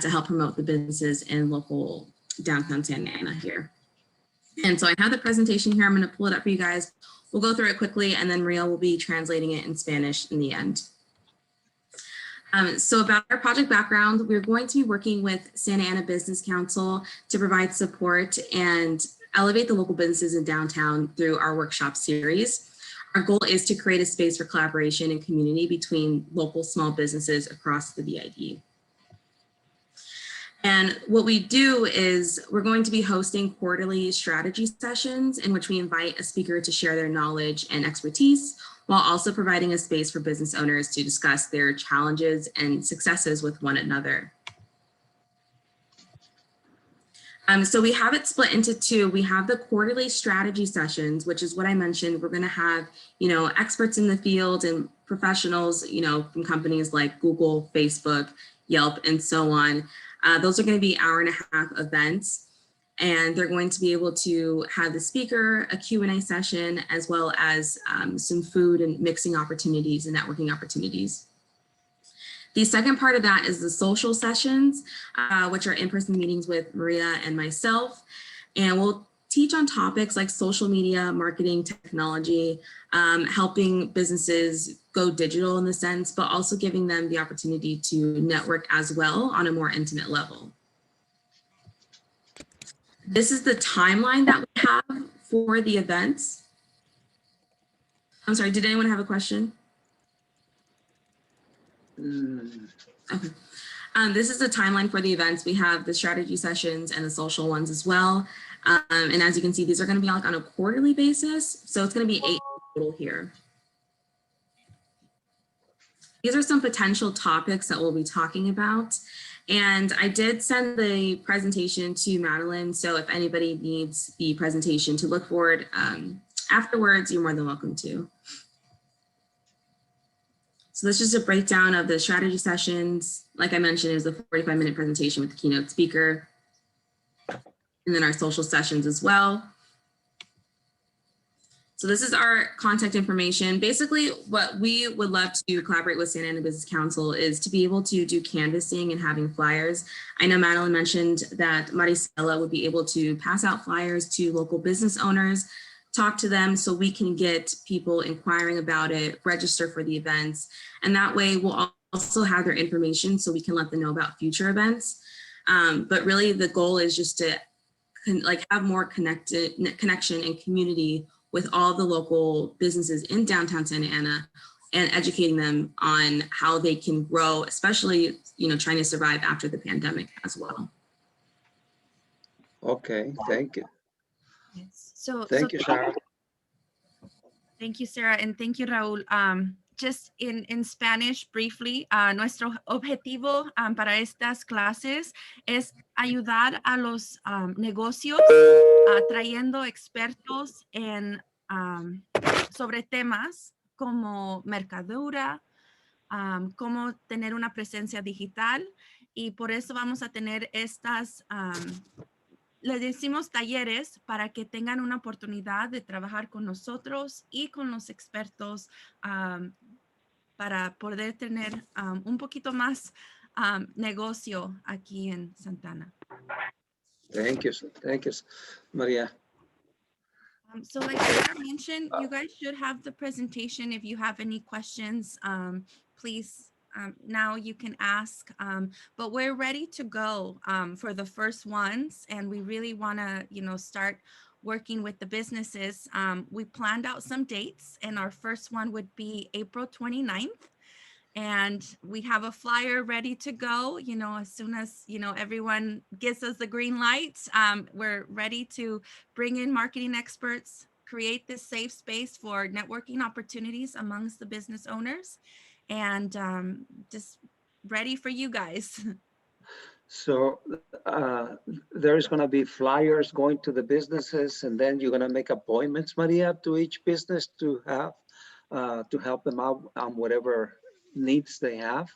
to help promote the businesses in local downtown Santa Ana here. And so I have the presentation here. I'm going to pull it up for you guys. We'll go through it quickly, and then Maria will be translating it in Spanish in the end. So about our project background, we're going to be working with Santa Ana Business Council to provide support and elevate the local businesses in downtown through our workshop series. Our goal is to create a space for collaboration and community between local small businesses across the BID. And what we do is we're going to be hosting quarterly strategy sessions in which we invite a speaker to share their knowledge and expertise, while also providing a space for business owners to discuss their challenges and successes with one another. So we have it split into 2. We have the quarterly strategy sessions, which is what I mentioned. We're going to have, experts in the field and professionals, from companies like Google, Facebook, Yelp, and so on. Those are going to be 1.5-hour events. And they're going to be able to have the speaker, a Q&A session, as well as some food and mixing opportunities and networking opportunities. The second part of that is the social sessions, which are in-person meetings with Maria and myself. And we'll teach on topics like social media, marketing, technology, helping businesses go digital in the sense, but also giving them the opportunity to network as well on a more intimate level. This is the timeline that we have for the events. I'm sorry, did anyone have a question? Okay. This is the timeline for the events. We have the strategy sessions and the social ones as well. And as you can see, these are going to be like on a quarterly basis. So it's going to be 8 total here. These are some potential topics that we'll be talking about. And I did send the presentation to Madeline. So if anybody needs the presentation to look forward afterwards, you're more than welcome to. So this is just a breakdown of the strategy sessions. Like I mentioned, it was a 45-minute presentation with the keynote speaker. And then our social sessions as well. So this is our contact information. Basically, what we would love to collaborate with Santa Ana Business Council is to be able to do canvassing and having flyers. I know Madeline mentioned that Maricela would be able to pass out flyers to local business owners, talk to them so we can get people inquiring about it, register for the events. And that way we'll also have their information so we can let them know about future events. But really the goal is just to have more connection and community with all the local businesses in downtown Santa Ana and educating them on how they can grow, especially, trying to survive after the pandemic as well. Okay, thank you. Yes. So thank you, Sarah. Thank you, Sarah, and thank you, Raúl. Just in Spanish, briefly, nuestro objetivo para estas clases es ayudar a los negocios trayendo expertos en, sobre temas como mercadura, cómo tener una presencia digital, y por eso vamos a tener estas les decimos talleres para que tengan una oportunidad de trabajar con nosotros y con los expertos para poder tener un poquito más negocio aquí en Santa Ana. Thank you, Maria. So like Sarah mentioned, you guys should have the presentation. If you have any questions, please now you can ask, but we're ready to go for the first ones, and we really want to, start working with the businesses. We planned out some dates, and our first one would be April 29th. And we have a flyer ready to go, as soon as, everyone gives us the green light. We're ready to bring in marketing experts, create this safe space for networking opportunities amongst the business owners, and just ready for you guys. So there's going to be flyers going to the businesses, and then you're going to make appointments, Maria, to each business to have to help them out on whatever needs they have.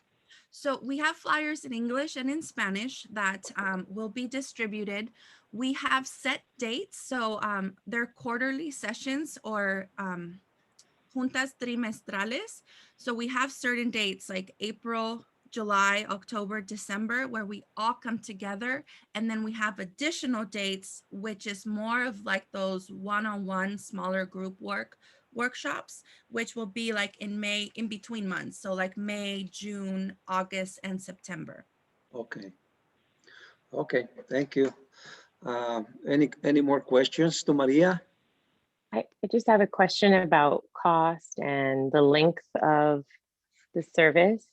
So we have flyers in English and in Spanish that will be distributed. We have set dates, so they're quarterly sessions or juntas trimestrales. So we have certain dates like April, July, October, December, where we all come together. And then we have additional dates, which is more of like those one-on-one smaller group workshops, which will be like in May, in between months. So like May, June, August, and September. Okay. Okay, thank you. Any more questions to Maria? I just have a question about cost and the length of the service.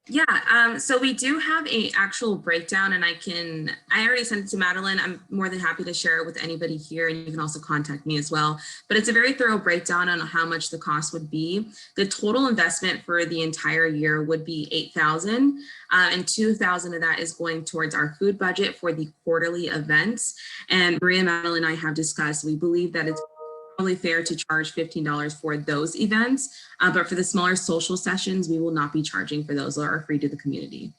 Yeah, so we do have a actual breakdown, and I already sent it to Madeline. I'm more than happy to share it with anybody here, and you can also contact me as well. But it's a very thorough breakdown on how much the cost would be. The total investment for the entire year would be $8,000, and $2,000 of that is going towards our food budget for the quarterly events. And Maria, Madeline, and I have discussed, we believe that it's probably fair to charge $15 for those events, but for the smaller social sessions, we will not be charging for those. Those are free to the community.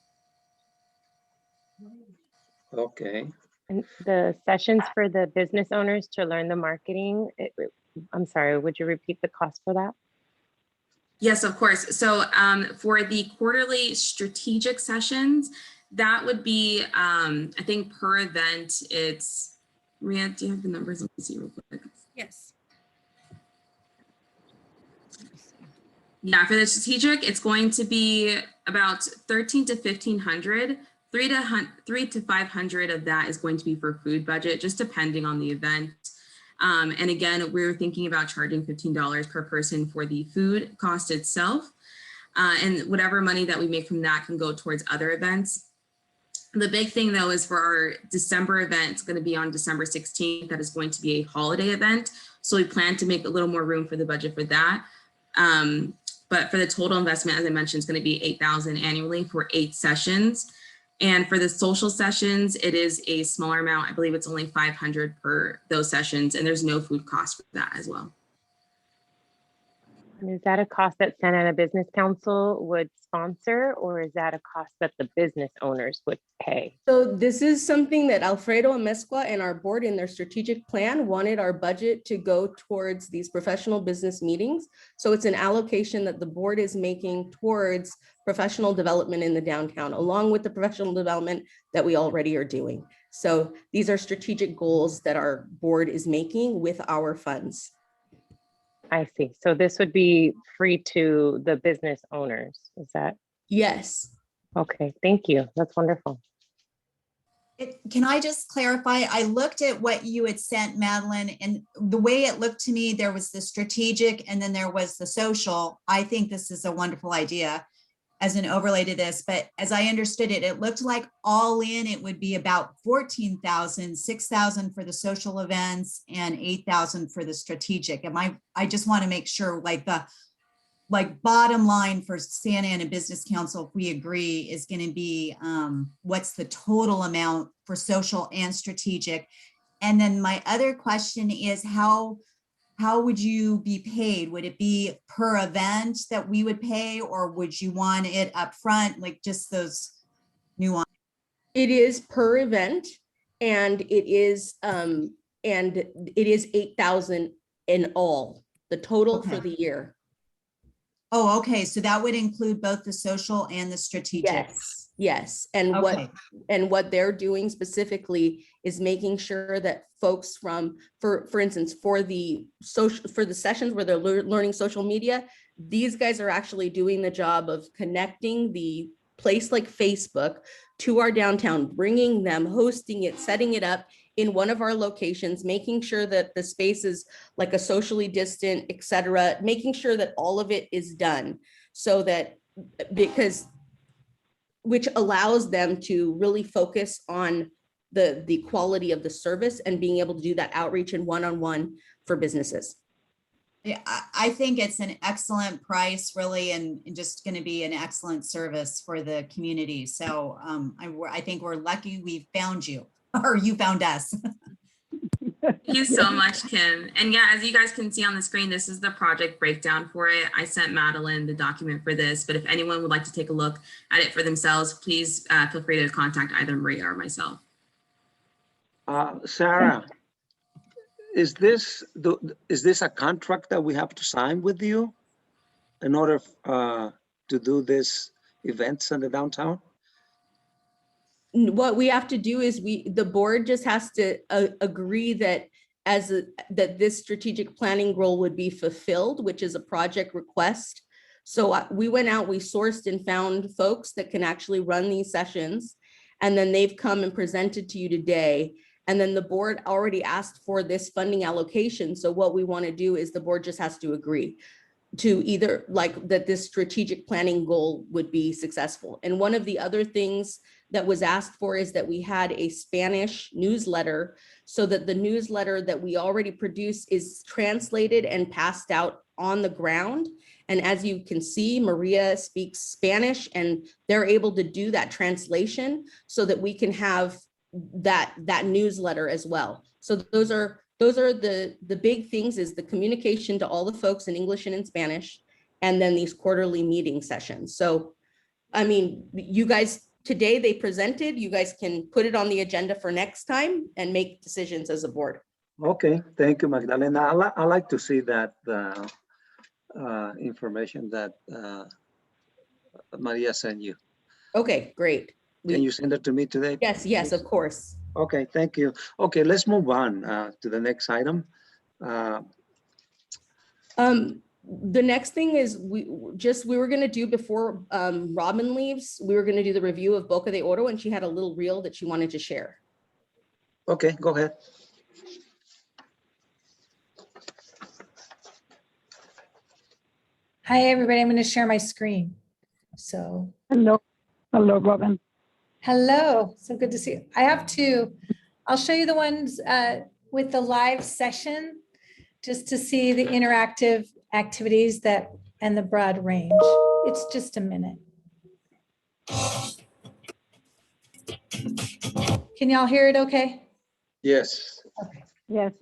Okay. And the sessions for the business owners to learn the marketing, I'm sorry, would you repeat the cost for that? Yes, of course. So for the quarterly strategic sessions, that would be, I think per event, it's, Maria, do you have the numbers? Let me see real quick. Yes. Yeah, for the strategic, it's going to be about 1,300 to 1,500. 300 to 500 of that is going to be for food budget, just depending on the event. And again, we're thinking about charging $15 per person for the food cost itself. And whatever money that we make from that can go towards other events. The big thing though is for our December event, it's going to be on December 16th. That is going to be a holiday event. So we plan to make a little more room for the budget for that. But for the total investment, as I mentioned, it's going to be $8,000 annually for 8 sessions. And for the social sessions, it is a smaller amount. I believe it's only $500 per those sessions, and there's no food cost for that as well. And is that a cost that Santa Ana Business Council would sponsor, or is that a cost that the business owners would pay? So this is something that Alfredo Amezcua and our board in their strategic plan wanted our budget to go towards these professional business meetings. So it's an allocation that the board is making towards professional development in the downtown, along with the professional development that we already are doing. So these are strategic goals that our board is making with our funds. I see. So this would be free to the business owners, is that? Yes. Okay, thank you. That's wonderful. Can I just clarify? I looked at what you had sent, Madeline, and the way it looked to me, there was the strategic and then there was the social. I think this is a wonderful idea as an overlay to this, but as I understood it, it looked like all in, it would be about 14,000, 6,000 for the social events and 8,000 for the strategic. I just want to make sure like bottom line for Santa Ana Business Council, if we agree, is going to be what's the total amount for social and strategic. And then my other question is how would you be paid? Would it be per event that we would pay, or would you want it up front? Like just those nuances. It is per event, and it is 8,000 in all, the total for the year. Oh, okay. So that would include both the social and the strategic. Yes, yes. And Okay. what they're doing specifically is making sure that folks for instance, for the sessions where they're learning social media, these guys are actually doing the job of connecting the place like Facebook to our downtown, bringing them, hosting it, setting it up in one of our locations, making sure that the space is like a socially distant, et cetera, making sure that all of it is done so that, which allows them to really focus on the quality of the service and being able to do that outreach and one-on-one for businesses. Yeah, I think it's an excellent price, really, and just going to be an excellent service for the community. So I think we're lucky we found you, or you found us. Thank you so much, Kim. And yeah, as you guys can see on the screen, this is the project breakdown for it. I sent Madeline the document for this, but if anyone would like to take a look at it for themselves, please feel free to contact either Maria or myself. Sarah, is this a contract that we have to sign with you in order to do this events in the downtown? What we have to do is the board just has to agree that that this strategic planning goal would be fulfilled, which is a project request. So we went out, we sourced and found folks that can actually run these sessions, and then they've come and presented to you today. And then the board already asked for this funding allocation. So what we want to do is the board just has to agree to either like that this strategic planning goal would be successful. And one of the other things that was asked for is that we had a Spanish newsletter so that the newsletter that we already produce is translated and passed out on the ground. And as you can see, Maria speaks Spanish and they're able to do that translation so that we can have that newsletter as well. So those are the big things, is the communication to all the folks in English and in Spanish, and then these quarterly meeting sessions. So, I mean, you guys, today they presented, you guys can put it on the agenda for next time and make decisions as a board. Okay, thank you, Magdalena. I like to see that information that Maria sent you. Okay, great. Can you send it to me today? Yes, of course. Okay, thank you. Okay, let's move on to the next item. The next thing is we were going to do before Robin leaves, we were going to do the review of Boca de Oro, and she had a little reel that she wanted to share. Okay, go ahead. Hi, everybody. I'm going to share my screen. So. Hello. Hello, Robin. Hello, so good to see you. I have two. I'll show you the ones with the live session, just to see the interactive activities that and the broad range. It's just a minute. Can y'all hear it okay? Yes. Okay. Yes.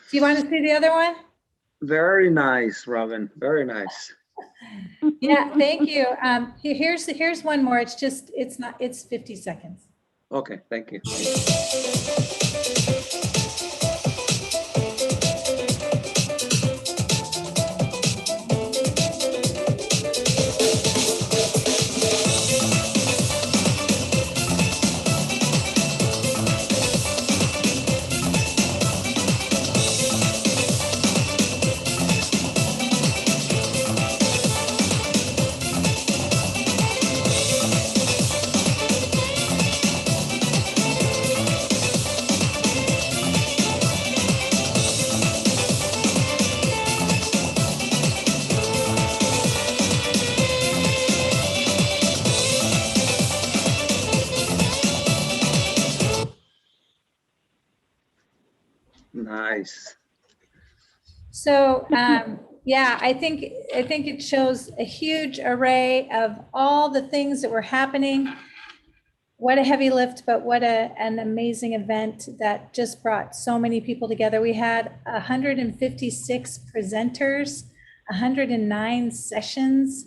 Do you want to see the other one? Very nice, Robin. Very nice. Yeah, thank you. Here's one more. It's 50 seconds. Okay, thank you. Nice. So yeah, I think it shows a huge array of all the things that were happening. What a heavy lift, but what an amazing event that just brought so many people together. We had 156 presenters, 109 sessions.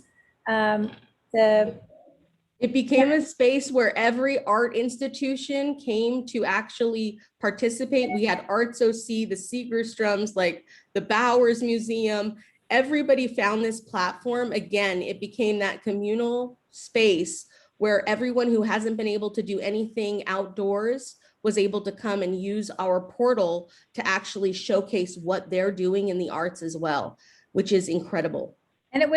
It became a space where every art institution came to actually participate. We had Arts OC, the Segerstrums, like the Bowers Museum. Everybody found this platform. Again, it became that communal space where everyone who hasn't been able to do anything outdoors was able to come and use our portal to actually showcase what they're doing in the arts as well, which is incredible. And it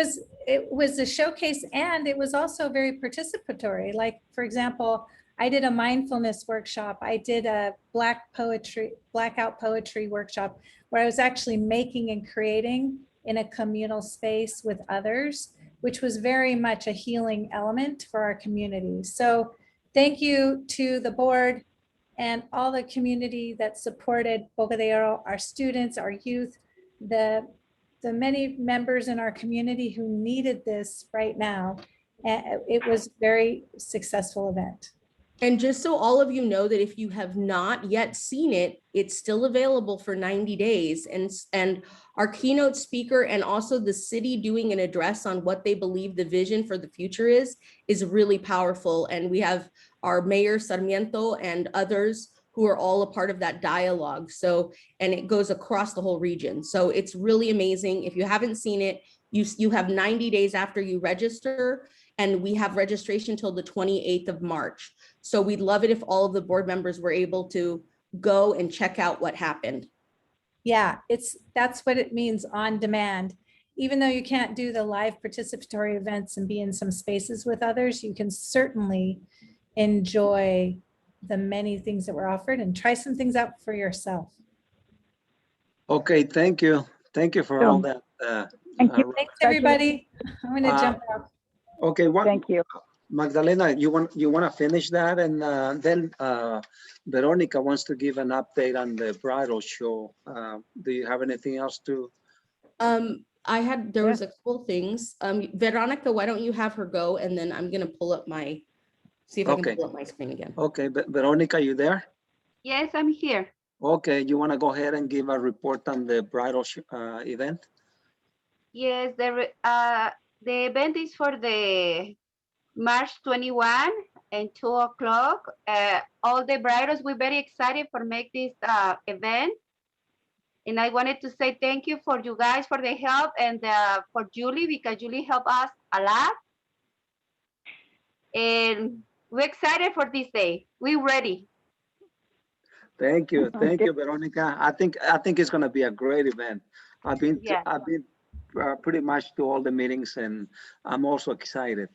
was a showcase, and it was also very participatory. Like, for example, I did a mindfulness workshop. I did a blackout poetry workshop where I was actually making and creating in a communal space with others, which was very much a healing element for our community. So thank you to the board and all the community that supported Boca de Oro, our students, our youth, the many members in our community who needed this right now. It was a very successful event. And just so all of you know that if you have not yet seen it, it's still available for 90 days. And our keynote speaker and also the city doing an address on what they believe the vision for the future is really powerful. And we have our Mayor Sarmiento and others who are all a part of that dialogue. So, and it goes across the whole region. So it's really amazing. If you haven't seen it, you have 90 days after you register, and we have registration till the 28th of March. So we'd love it if all of the board members were able to go and check out what happened. Yeah, that's what it means, on demand. Even though you can't do the live participatory events and be in some spaces with others, you can certainly enjoy the many things that were offered and try some things out for yourself. Okay, thank you. Thank you for all that. Thank you. Thanks, everybody. I'm going to jump out. Okay, Thank you. Magdalena, you want to finish that, and then Veronica wants to give an update on the bridal show. Do you have anything else to? There was a couple things. Veronica, why don't you have her go, and then I'm gonna pull up see if I can pull up my screen again. Okay, but Veronica, you there? Yes, I'm here. Okay, you want to go ahead and give a report on the bridal event? Yes, the event is for the March 21 and 2 o'clock. All the bridals, we're very excited for make this event. And I wanted to say thank you for you guys for the help and for Julie, because Julie helped us a lot. And we're excited for this day. We're ready. Thank you, Veronica. I think it's going to be a great event. I've been pretty much to all the meetings, and I'm also excited.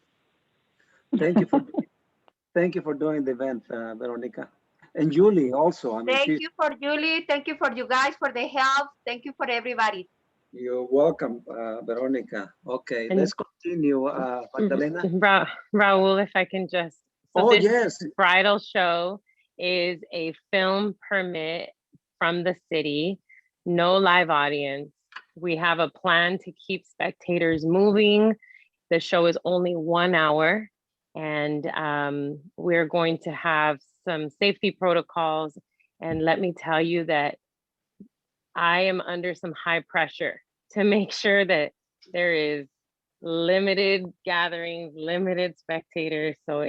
Thank you for doing the event, Veronica, and Julie also. I mean, thank you for Julie. Thank you for you guys for the help. Thank you for everybody. You're welcome, Veronica. Okay, and let's continue, Magdalena. Raul, if I can just. So this bridal show is a film permit from the city, no live audience. We have a plan to keep spectators moving. The show is only 1 hour, and we're going to have some safety protocols. And let me tell you that I am under some high pressure to make sure that there is limited gatherings, limited spectators. So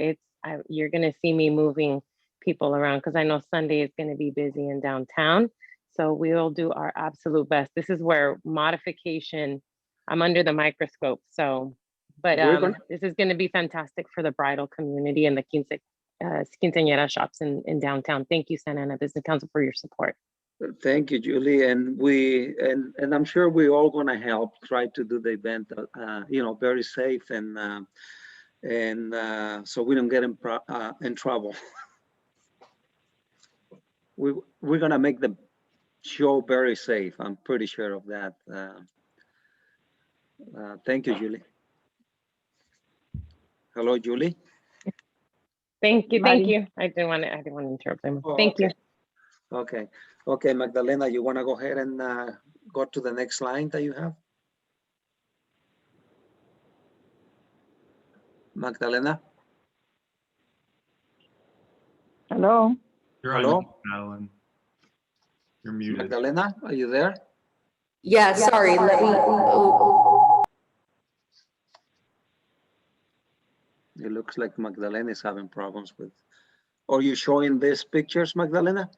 you're gonna see me moving people around, because I know Sunday is going to be busy in downtown. So we will do our absolute best. This is where modification, I'm under the microscope. So, but this is going to be fantastic for the bridal community and the quinceañera shops in downtown. Thank you, Santa Ana Business Council, for your support. Thank you, Julie. And I'm sure we're all going to help try to do the event, very safe and so we don't get in trouble. We're gonna make the show very safe. I'm pretty sure of that. Thank you, Julie. Hello, Julie. Thank you. I didn't want to interrupt them. Thank you. Okay, Magdalena, you want to go ahead and go to the next line that you have? Magdalena. Hello. Hello, Madeline. You're muted. Magdalena, are you there? Yeah, sorry. Let me. It looks like Magdalena is having problems with. Are you showing these pictures, Magdalena?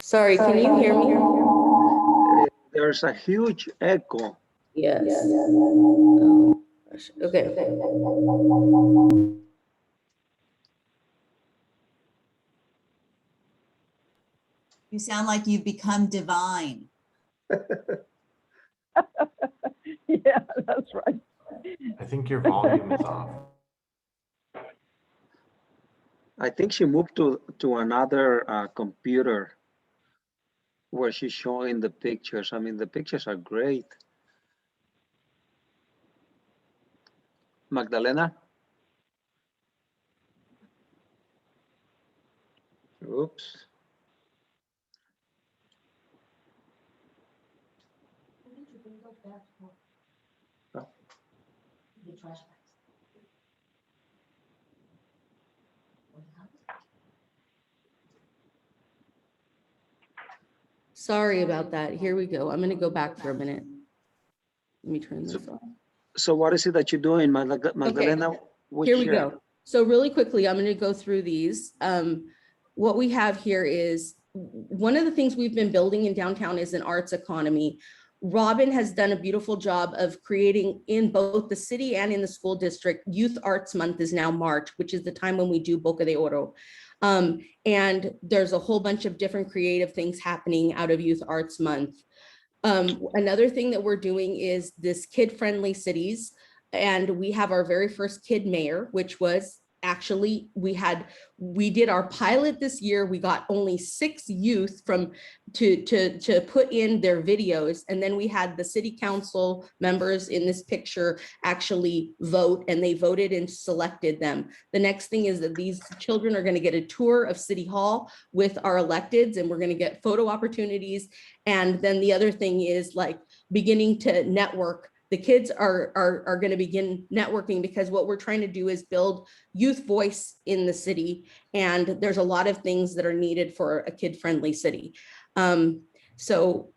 Sorry, can you hear me? There's a huge echo. Yes. Oh, okay. You sound like you've become divine. Yeah, that's right. I think your volume is off. I think she moved to another computer where she's showing the pictures. I mean, the pictures are great. Magdalena? Oops. Sorry about that. Here we go. I'm going to go back for a minute. Let me turn this off. So what is it that you're doing, Magdalena? Okay. Here we go. So really quickly, I'm going to go through these. What we have here is one of the things we've been building in downtown is an arts economy. Robin has done a beautiful job of creating in both the city and in the school district. Youth Arts Month is now March, which is the time when we do Boca de Oro. And there's a whole bunch of different creative things happening out of Youth Arts Month. Another thing that we're doing is this kid-friendly cities. And we have our very first kid mayor, which was actually, we did our pilot this year. We got only 6 youth to put in their videos. And then we had the city council members in this picture actually vote, and they voted and selected them. The next thing is that these children are going to get a tour of City Hall with our electeds, and we're going to get photo opportunities. And then the other thing is like beginning to network The kids are going to begin networking because what we're trying to do is build youth voice in the city. And there's a lot of things that are needed for a kid-friendly city. So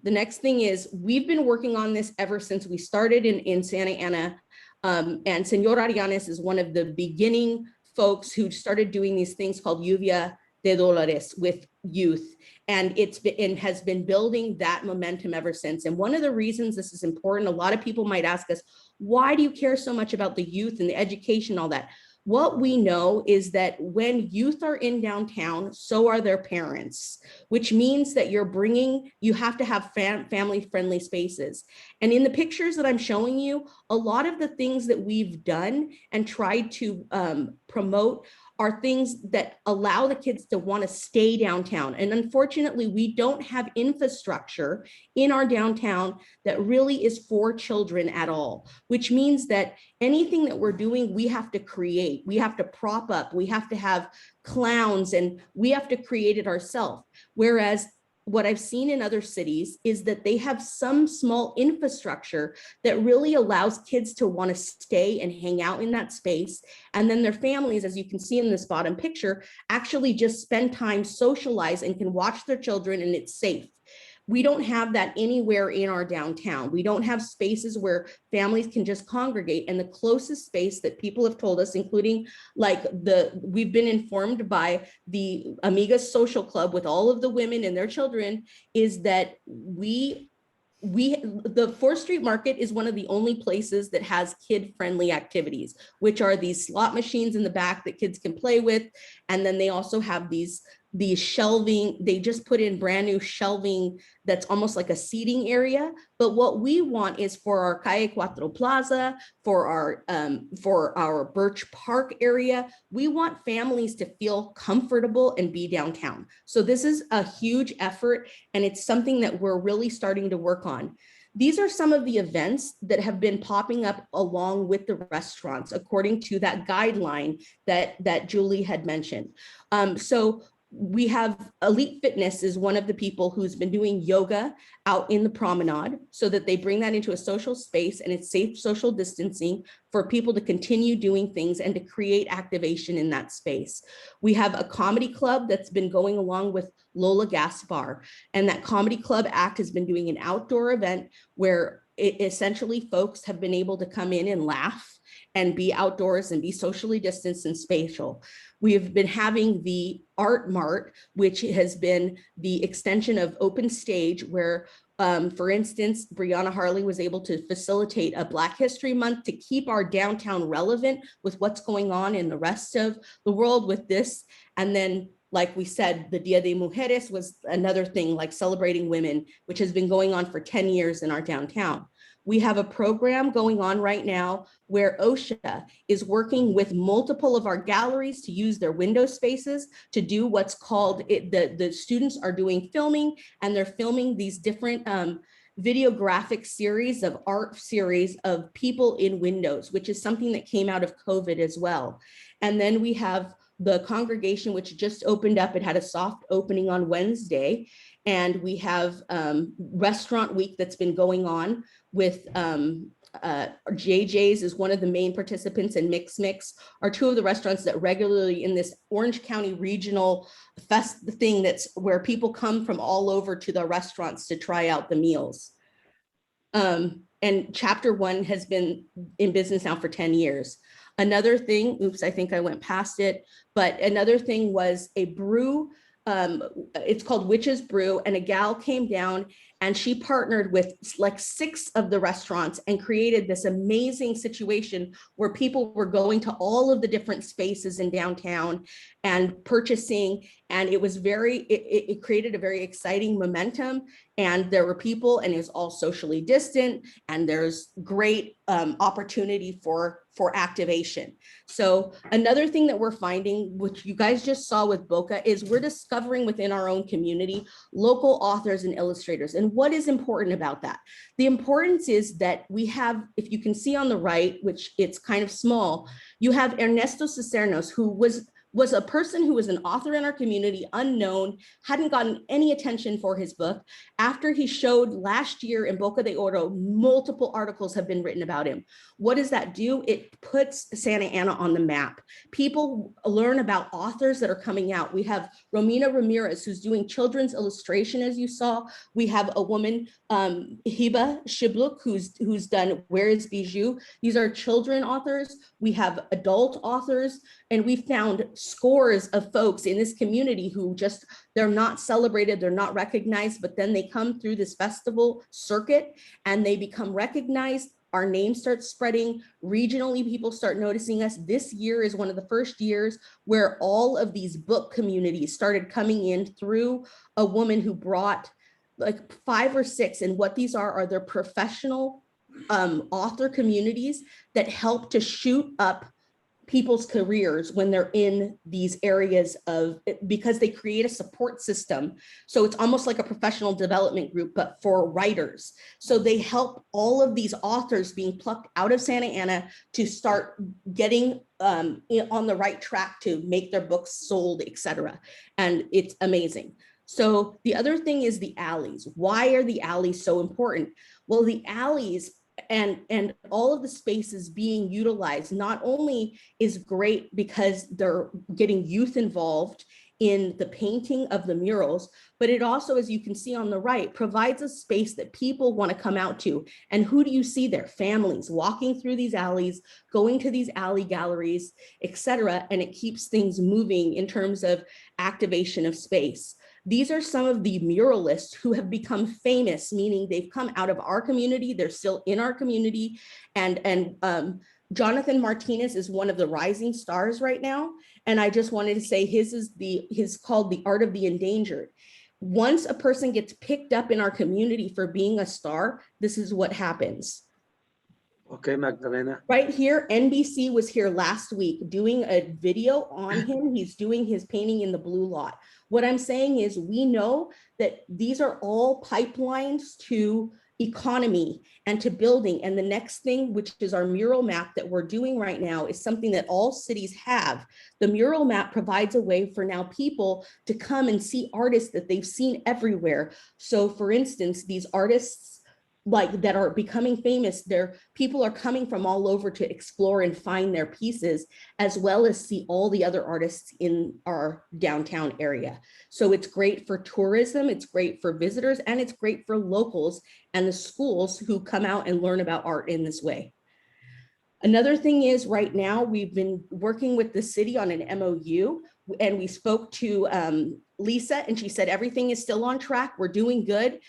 the next thing is we've been working on this ever since we started in Santa Ana. And Senor Arianes is one of the beginning folks who started doing these things called Lluvia de Dólares with youth. And has been building that momentum ever since. And one of the reasons this is important, a lot of people might ask us, why do you care so much about the youth and the education, all that? What we know is that when youth are in downtown, so are their parents, which means that you have to have family-friendly spaces. And in the pictures that I'm showing you, a lot of the things that we've done and tried to promote are things that allow the kids to want to stay downtown. And unfortunately, we don't have infrastructure in our downtown that really is for children at all, which means that anything that we're doing, we have to create, we have to prop up, we have to have clowns, and we have to create it ourselves. Whereas what I've seen in other cities is that they have some small infrastructure that really allows kids to want to stay and hang out in that space. And then their families, as you can see in this bottom picture, actually just spend time, socialize, and can watch their children, and it's safe. We don't have that anywhere in our downtown. We don't have spaces where families can just congregate. And the closest space that people have told us, including we've been informed by the Amigas Social Club with all of the women and their children, is that the 4th Street Market is one of the only places that has kid-friendly activities, which are these slot machines in the back that kids can play with. And then they also have these shelving, they just put in brand new shelving that's almost like a seating area. But what we want is for our Calle Cuatro Plaza, for our Birch Park area, we want families to feel comfortable and be downtown. So this is a huge effort, and it's something that we're really starting to work on. These are some of the events that have been popping up along with the restaurants, according to that guideline that Julie had mentioned. So we have Elite Fitness is one of the people who's been doing yoga out in the promenade, so that they bring that into a social space and it's safe social distancing for people to continue doing things and to create activation in that space. We have a comedy club that's been going along with Lola Gaspar, and that comedy club act has been doing an outdoor event where essentially folks have been able to come in and laugh and be outdoors and be socially distanced and spatial. We have been having the Art Mart, which has been the extension of Open Stage, where, for instance, Brianna Harley was able to facilitate a Black History Month to keep our downtown relevant with what's going on in the rest of the world with this. And then, like we said, the Dia de Mujeres was another thing, like celebrating women, which has been going on for 10 years in our downtown. We have a program going on right now where OSHA is working with multiple of our galleries to use their window spaces to do what's called, the students are doing filming, and they're filming these different videographic series of art series of people in windows, which is something that came out of COVID as well. And then we have the congregation, which just opened up. It had a soft opening on Wednesday. And we have Restaurant Week that's been going on with JJ's is one of the main participants, and Mix are two of the restaurants that regularly in this Orange County regional thing that's where people come from all over to the restaurants to try out the meals. And Chapter 1 has been in business now for 10 years. Another thing, oops, I think I went past it, but another thing was a brew. It's called Witch's Brew, and a gal came down and she partnered with like 6 of the restaurants and created this amazing situation where people were going to all of the different spaces in downtown and purchasing, and it was it created a very exciting momentum, and there were people, and it was all socially distant, and there's great opportunity for activation. So another thing that we're finding, which you guys just saw with Boca, is we're discovering within our own community local authors and illustrators. And what is important about that? The importance is that we have, if you can see on the right, which it's kind of small, you have Ernesto Cicernos, who was was a person who was an author in our community, unknown, hadn't gotten any attention for his book. After he showed last year in Boca de Oro, multiple articles have been written about him. What does that do? It puts Santa Ana on the map. People learn about authors that are coming out. We have Romina Ramirez, who's doing children's illustration, as you saw. We have a woman, Hiba Shibluk, who's done Where is Bijou? These are children authors. We have adult authors, and we found scores of folks in this community who just, they're not celebrated, they're not recognized, but then they come through this festival circuit and they become recognized. Our name starts spreading. Regionally, people start noticing us. This year is one of the first years where all of these book communities started coming in through a woman who brought like 5 or 6, and what these are their professional author communities that help to shoot up people's careers when they're in these areas of, because they create a support system. So it's almost like a professional development group, but for writers. So they help all of these authors being plucked out of Santa Ana to start getting on the right track to make their books sold, etc. And it's amazing. So the other thing is the alleys. Why are the alleys so important? Well, the alleys and all of the spaces being utilized not only is great because they're getting youth involved in the painting of the murals, but it also, as you can see on the right, provides a space that people want to come out to. And who do you see there? Families walking through these alleys, going to these alley galleries, etc. And it keeps things moving in terms of activation of space. These are some of the muralists who have become famous, meaning they've come out of our community, they're still in our community. And Jonathan Martinez is one of the rising stars right now. And I just wanted to say his called The Art of the Endangered. Once a person gets picked up in our community for being a star, this is what happens. Okay, Magdalena. Right here, NBC was here last week doing a video on him. He's doing his painting in the blue lot. What I'm saying is we know that these are all pipelines to economy and to building. And the next thing, which is our mural map that we're doing right now, is something that all cities have. The mural map provides a way for now people to come and see artists that they've seen everywhere. So for instance, these artists like that are becoming famous, people are coming from all over to explore and find their pieces, as well as see all the other artists in our downtown area. So it's great for tourism, it's great for visitors, and it's great for locals and the schools who come out and learn about art in this way. Another thing is right now we've been working with the city on an MOU, and we spoke to Lisa, and she said everything is still on track. We're doing good.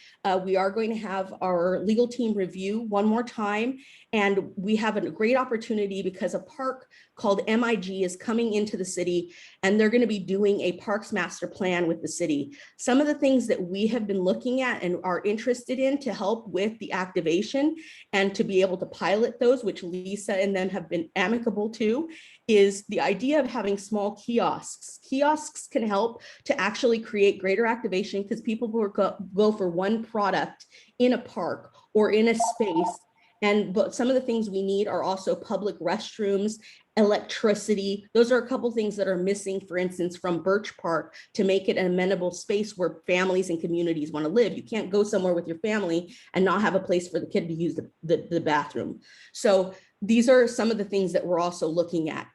We are going to have our legal team review one more time, and we have a great opportunity because a park called MIG is coming into the city, and they're going to be doing a parks master plan with the city. Some of the things that we have been looking at and are interested in to help with the activation and to be able to pilot those, which Lisa and them have been amicable to, is the idea of having small kiosks. Kiosks can help to actually create greater activation because people will go for one product in a park or in a space. But some of the things we need are also public restrooms, electricity. Those are a couple things that are missing, for instance, from Birch Park to make it an amenable space where families and communities want to live. You can't go somewhere with your family and not have a place for the kid to use the bathroom. So these are some of the things that we're also looking at.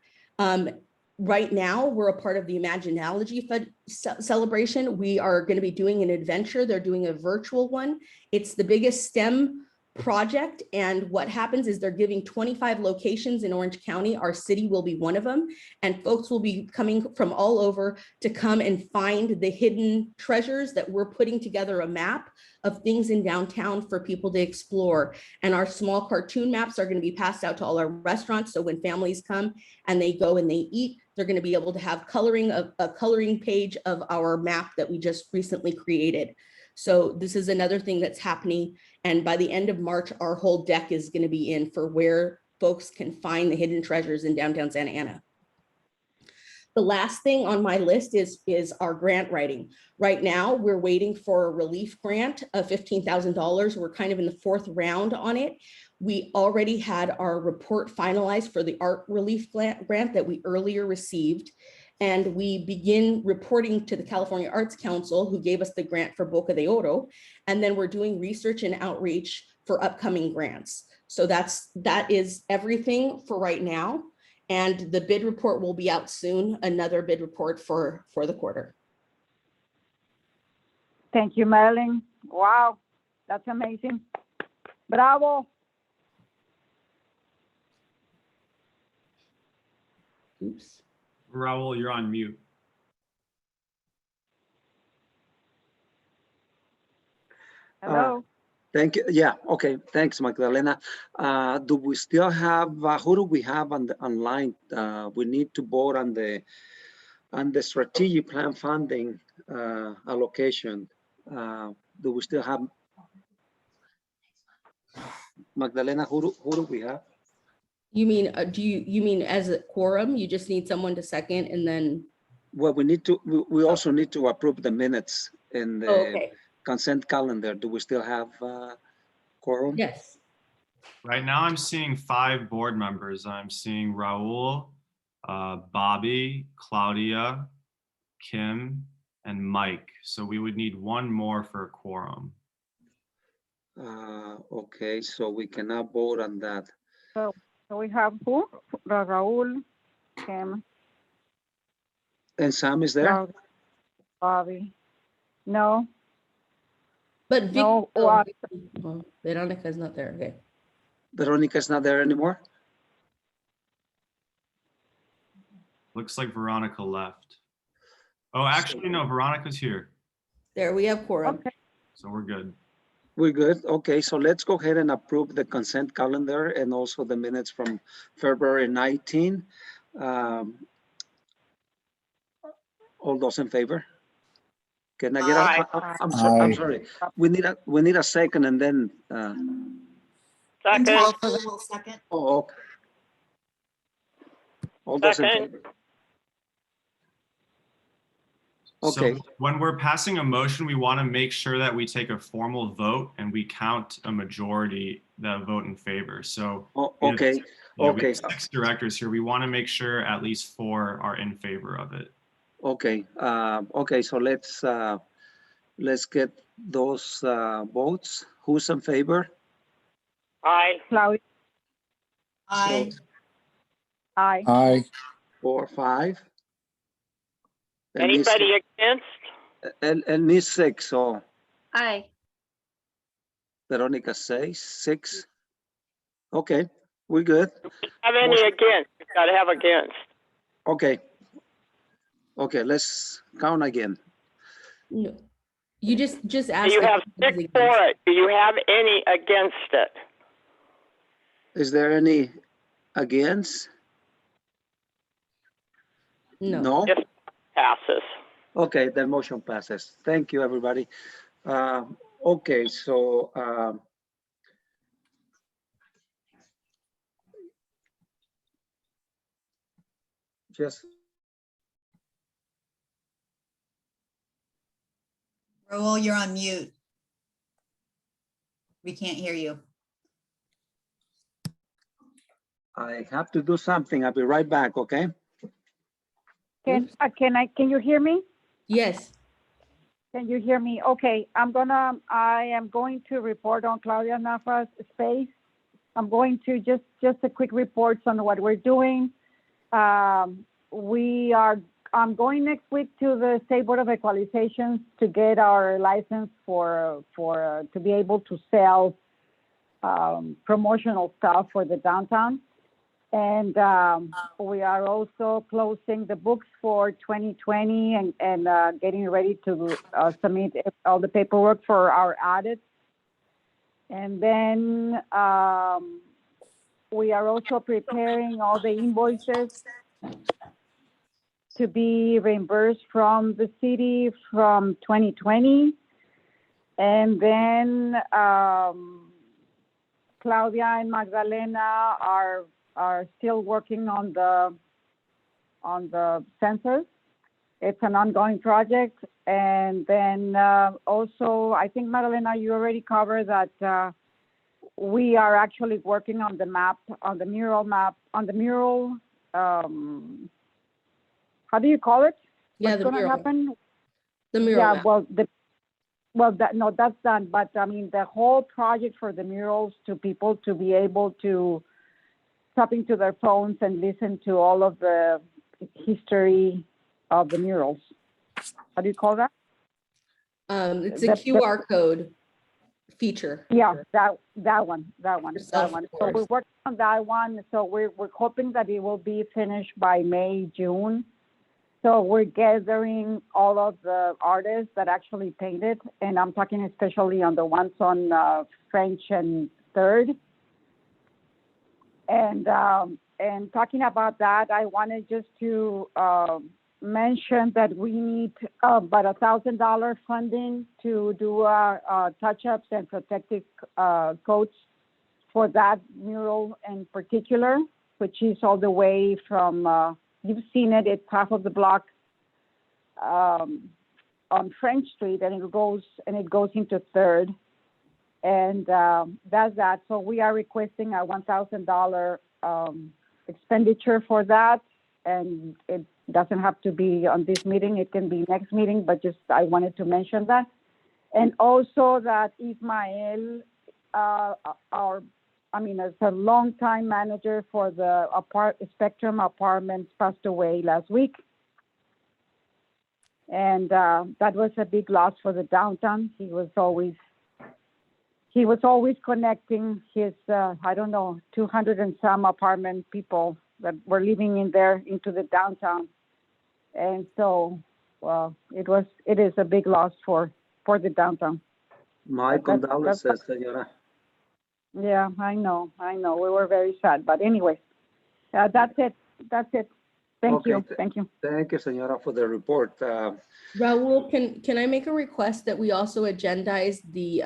Right now, we're a part of the Imaginology celebration. We are going to be doing an adventure. They're doing a virtual one. It's the biggest STEM project. And what happens is they're giving 25 locations in Orange County. Our city will be one of them. And folks will be coming from all over to come and find the hidden treasures that we're putting together a map of things in downtown for people to explore. And our small cartoon maps are going to be passed out to all our restaurants. So when families come and they go and they eat, they're going to be able to have a coloring page of our map that we just recently created. So this is another thing that's happening. And by the end of March, our whole deck is going to be in for where folks can find the hidden treasures in downtown Santa Ana. The last thing on my list is our grant writing. Right now, we're waiting for a relief grant of $15,000. We're kind of in the 4th round on it. We already had our report finalized for the art relief grant that we earlier received. and we begin reporting to the California Arts Council, who gave us the grant for Boca de Oro. And then we're doing research and outreach for upcoming grants. So that is everything for right now. And the bid report will be out soon, another bid report for the quarter. Thank you, Marilyn. Wow, that's amazing. Bravo. Oops. Raul, you're on mute. Hello. Thank you. Yeah. Okay. Thanks, Magdalena. Do we still have? Who do we have on the online? We need to vote on the strategic plan funding allocation. Do we still have? Magdalena, who do we have? You mean, you mean as a quorum? You just need someone to second and then? Well, we also need to approve the minutes in the consent calendar. Do we still have quorum? Yes. Right now I'm seeing 5 board members. I'm seeing Raul, Bobby, Claudia, Kim, and Mike. So we would need 1 more for a quorum. Okay, so we cannot vote on that. So we have who? Raul, Kim. And Sam is there? Bobby. No. But Vic, no. oh, Veronica is not there. Okay. Veronica is not there anymore? Looks like Veronica left. Oh, actually, no, Veronica's here. There, we have quorum. Okay. So we're good. We're good. Okay, so let's go ahead and approve the consent calendar and also the minutes from February 19. All those in favor? Can I get I'm sorry. We need a second and then Second. Oh, okay. All those in favor? Okay. So when we're passing a motion, we want to make sure that we take a formal vote and we count a majority that vote in favor. So okay. We Okay. have 6 directors here. We want to make sure at least 4 are in favor of it. Okay. Okay. So let's get those votes. Who's in favor? Aye. Claudia. Aye. Aye. Aye. 4, 5. Anybody against? And me 6. So Aye. Veronica says 6. Okay, we're good. Have any against? You gotta have against. Okay. Okay, let's count again. No, you just ask. Do you have 6 for it? Do you have any against it? Is there any against? No. Just passes. Okay, the motion passes. Thank you, everybody. Okay, so just Raul, you're on mute. We can't hear you. I have to do something. I'll be right back, okay? Can you hear me? Yes. Can you hear me? Okay, I am going to report on Claudia Nafa's space. I'm going to just a quick reports on what we're doing. I'm going next week to the State Board of Equalization to get our license to be able to sell promotional stuff for the downtown. And we are also closing the books for 2020 and getting ready to submit all the paperwork for our audits. And then we are also preparing all the invoices to be reimbursed from the city from 2020. And then Claudia and Magdalena are still working on the census. It's an ongoing project. And then also, I think, Madalena, you already covered that we are actually working on the map, on the mural map, on the mural how do you call it? Yeah, What's the gonna mural. happen? The mural Yeah, map. no, that's done. But I mean, the whole project for the murals to people to be able to tap into their phones and listen to all of the history of the murals. How do you call that? It's a QR code feature. Yeah, that one. So Self-course. we're working on that one. So we're hoping that it will be finished by May, June. So we're gathering all of the artists that actually painted, and I'm talking especially on the ones on French and Third. And talking about that, I wanted just to mention that we need about $1,000 funding to do touch-ups and protective coats for that mural in particular, which is all the way from, you've seen it, it's half of the block on French Street, and it goes into Third. And that's that. So we are requesting a $1,000 expenditure for that, and it doesn't have to be on this meeting. It can be next meeting, but just I wanted to mention that. And also that Ismael, as a longtime manager for the Spectrum Apartments, passed away last week. And that was a big loss for the downtown. He was always connecting his, 200 and some apartment people that were living in there into the downtown. And so, well, it is a big loss for the downtown. My condolences, Senora. Yeah, I know. We were very sad, but anyway, that's it. Thank you. Thank you, Senora, for the report. Raul, can I make a request that we also agendize the,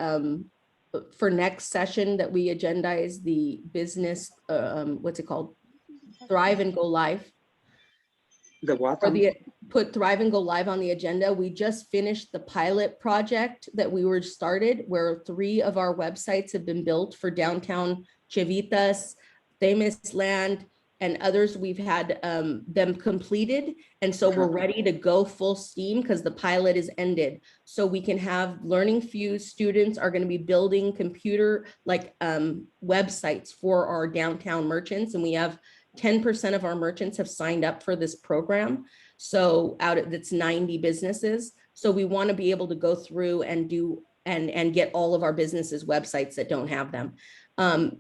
for next session, that we agendize the business, what's it called? Thrive and Go Live. The what? Put Thrive and Go Live on the agenda. We just finished the pilot project that we were started, where 3 of our websites have been built for downtown Chivitas, Famous Land, and others. We've had them completed. And so we're ready to go full steam because the pilot is ended. So we can have Learning Fuse students are going to be building computer websites for our downtown merchants. And we have 10% of our merchants have signed up for this program. So that's 90 businesses. So we want to be able to go through and do and get all of our businesses websites that don't have them. Right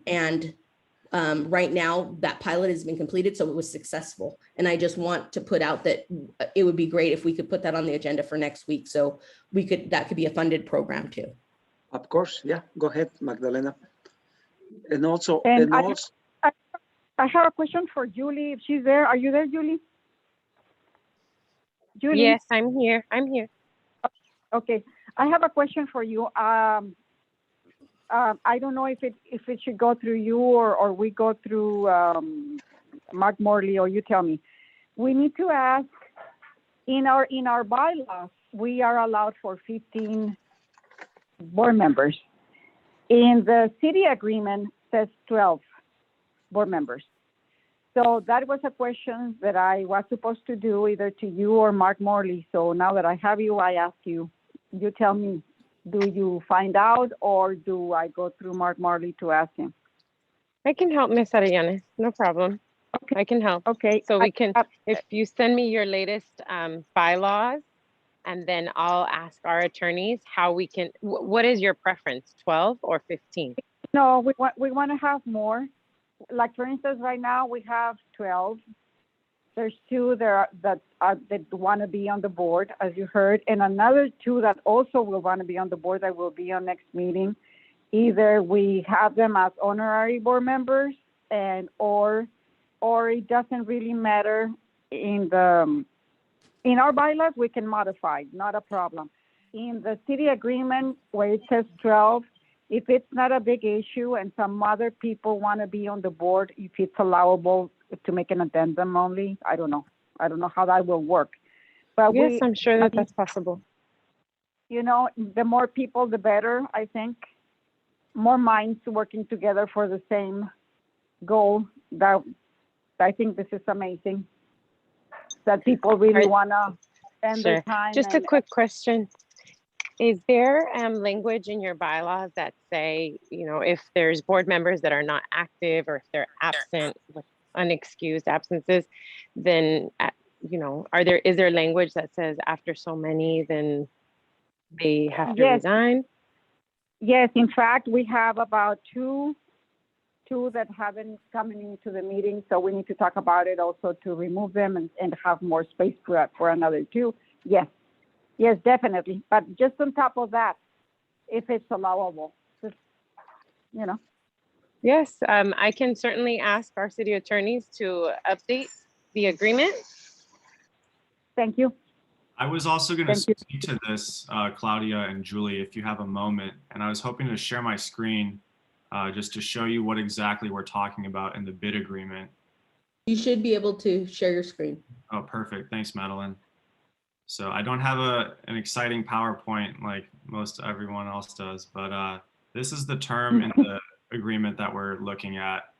now that pilot has been completed, so it was successful. And I just want to put out that it would be great if we could put that on the agenda for next week. So that could be a funded program too. Of course, yeah, go ahead, Magdalena. And also, I have a question for Julie, if she's there. Are you there, Julie? Julie? Yes, I'm here. Okay, I have a question for you. I don't know if it should go through you or we go through Mark Morley, or you tell me. We need to ask, in our bylaws, we are allowed for 15 board members. In the city agreement says 12 board members. So that was a question that I was supposed to do either to you or Mark Morley. So now that I have you, I ask you, you tell me, do you find out or do I go through Mark Morley to ask him? I can help, Ms. Arellanes, no problem. Okay. I can help. Okay. So we can, if you send me your latest bylaws, and then I'll ask our attorneys how we can, what is your preference, 12 or 15? No, we want to have more. Like for instance, right now we have 12. There's 2 that want to be on the board, as you heard, and another 2 that also will want to be on the board that will be on next meeting. Either we have them as honorary board members, or it doesn't really matter. In our bylaws, we can modify, not a problem. In the city agreement where it says 12, if it's not a big issue and some other people want to be on the board, if it's allowable to make an addendum only, I don't know how that will work. But yes, I'm sure that's possible. You know, the more people, the better, I think. More minds working together for the same goal. That I think this is amazing. that people really wanna spend their Sure. time. Just a and- quick question. Is there language in your bylaws that say, if there's board members that are not active or if they're absent with unexcused absences, then, is there language that says after so many, then they have to Yes. resign? Yes, in fact, we have about two that haven't come into the meeting, so we need to talk about it also to remove them and have more space for another two. Yes, definitely. But just on top of that, if it's allowable, just, Yes, I can certainly ask our city attorneys to update the agreement. Thank you. I was also going to Thank you. speak to this, Claudia and Julie, if you have a moment, and I was hoping to share my screen just to show you what exactly we're talking about in the bid agreement. You should be able to share your screen. Oh, perfect. Thanks, Madeline. So I don't have an exciting PowerPoint like most everyone else does, but this is the term in the agreement that we're looking at.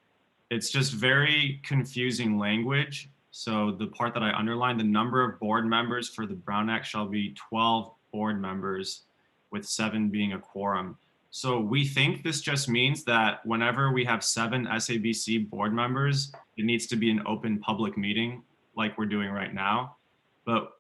It's just very confusing language. So the part that I underlined, the number of board members for the Brown Act shall be 12 board members, with 7 being a quorum. So we think this just means that whenever we have 7 SABC board members, it needs to be an open public meeting like we're doing right now. But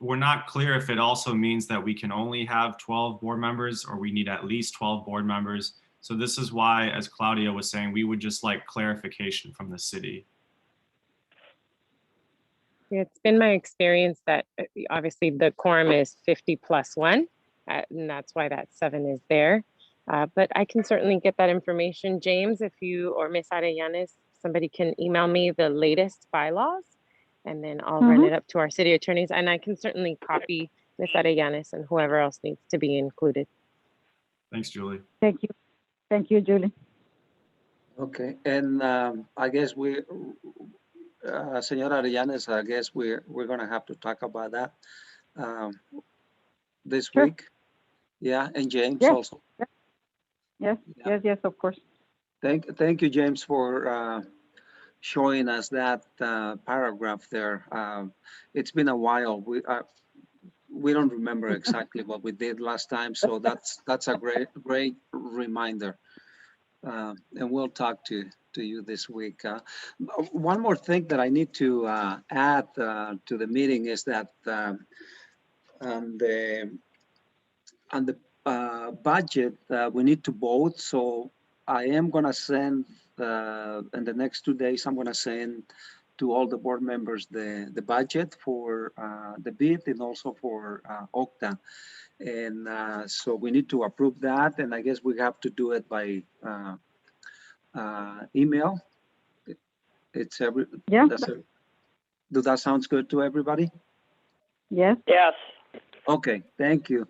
we're not clear if it also means that we can only have 12 board members or we need at least 12 board members. So this is why, as Claudia was saying, we would just like clarification from the city. It's been my experience that obviously the quorum is 50 plus 1, and that's why that 7 is there. But I can certainly get that information. James, if you or Ms. Arellanes, somebody can email me the latest bylaws, and then I'll run it up to our city attorneys, and I can certainly copy Ms. Arellanes and whoever else needs to be included. Thanks, Julie. Thank you. Thank you, Julie. Okay, and I guess Senora Arellanes, I guess we're going to have to talk about that this week. Yeah, and James also. Yes, of course. Thank you, James, for showing us that paragraph there. It's been a while. We don't remember exactly what we did last time, so that's a great reminder. And we'll talk to you this week. One more thing that I need to add to the meeting is that on the budget, we need to vote. So I am going to send in the next 2 days, I'm going to send to all the board members the budget for the bid and also for OCTA. And so we need to approve that. And I guess we have to do it by email. It's do that sounds good to everybody? Yes. Yes. Okay, thank you.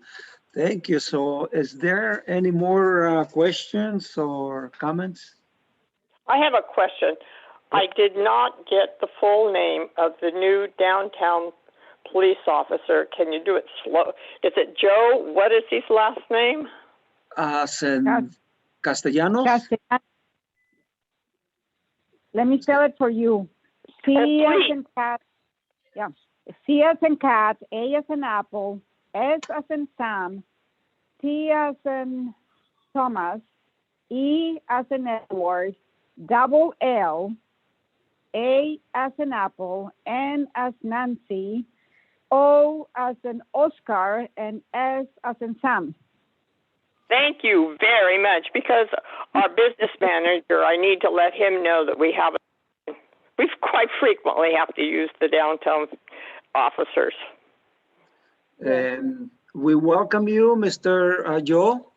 Thank you. So is there any more questions or comments? I have a question. I did not get the full name of the new downtown police officer. Can you do it slow? Is it Joe? What is his last name? Castellanos? Let me spell it for you. C as in cat. Yeah. C as in cat, A as in apple, S as in Sam, T as in Thomas, E as in Edward, double L, A as in apple, N as Nancy, O as in Oscar, and S as in Sam. Thank you very much, because our business manager, I need to let him know that we quite frequently have to use the downtown officers. And we welcome you, Mr. Joe,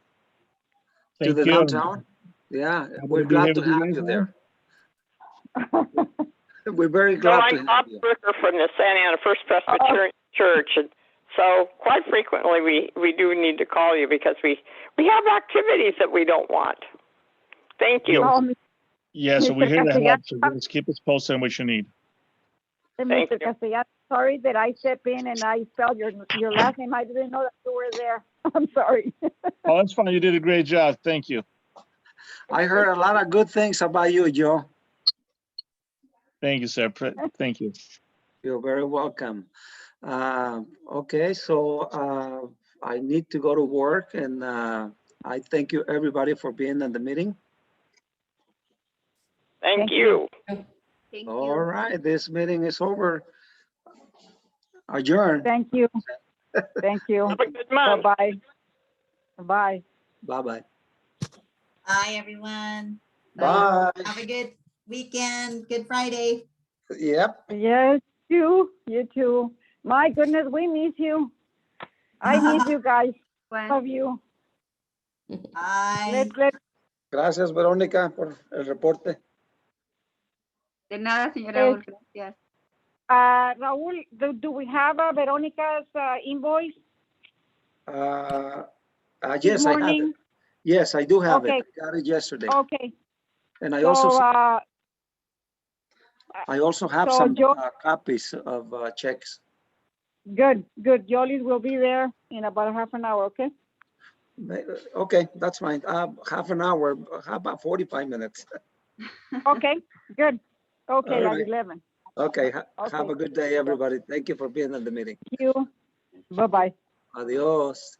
to the downtown. Yeah, we're glad to have you there. We're very glad to have you. I'm Bob Brooker from the Santa Ana First Presbyterian Church, and so quite frequently we do need to call you because we have activities that we don't want. Thank you. Yeah, so we're here to help, so just keep us posted on what you need. Mr. Castellanos, sorry that I stepped in and I spelled your last name. I didn't know that you were there. I'm sorry. Oh, that's fine. You did a great job. Thank you. I heard a lot of good things about you, Joe. Thank you, sir. Thank you. You're very welcome. Okay, so I need to go to work, and I thank you everybody for being in the meeting. Thank you. All right, this meeting is over. Adjourned. Thank you. Thank you. Have a good month. Bye-bye. Bye. Bye-bye. Bye, everyone. Bye. Have a good weekend. Good Friday. Yep. Yes, you too. My goodness, we miss you. I miss you guys. Love you. Bye. Gracias, Verónica, por el reporte. De nada, señora Raúl, gracias. Raúl, do we have Veronica's invoice? Yes, I have it. Morning? Yes, I do have Okay. it. I got it yesterday. Okay. And I So, also have so some Jo- copies of checks. Good. Jolis will be there in about half an hour, okay? Okay, that's fine. Half an hour. How about 45 minutes? Okay, good. Okay, All at right. 11. Okay, have Okay. a good day, everybody. Thank you for being in the meeting. Thank you. Bye-bye. Adios.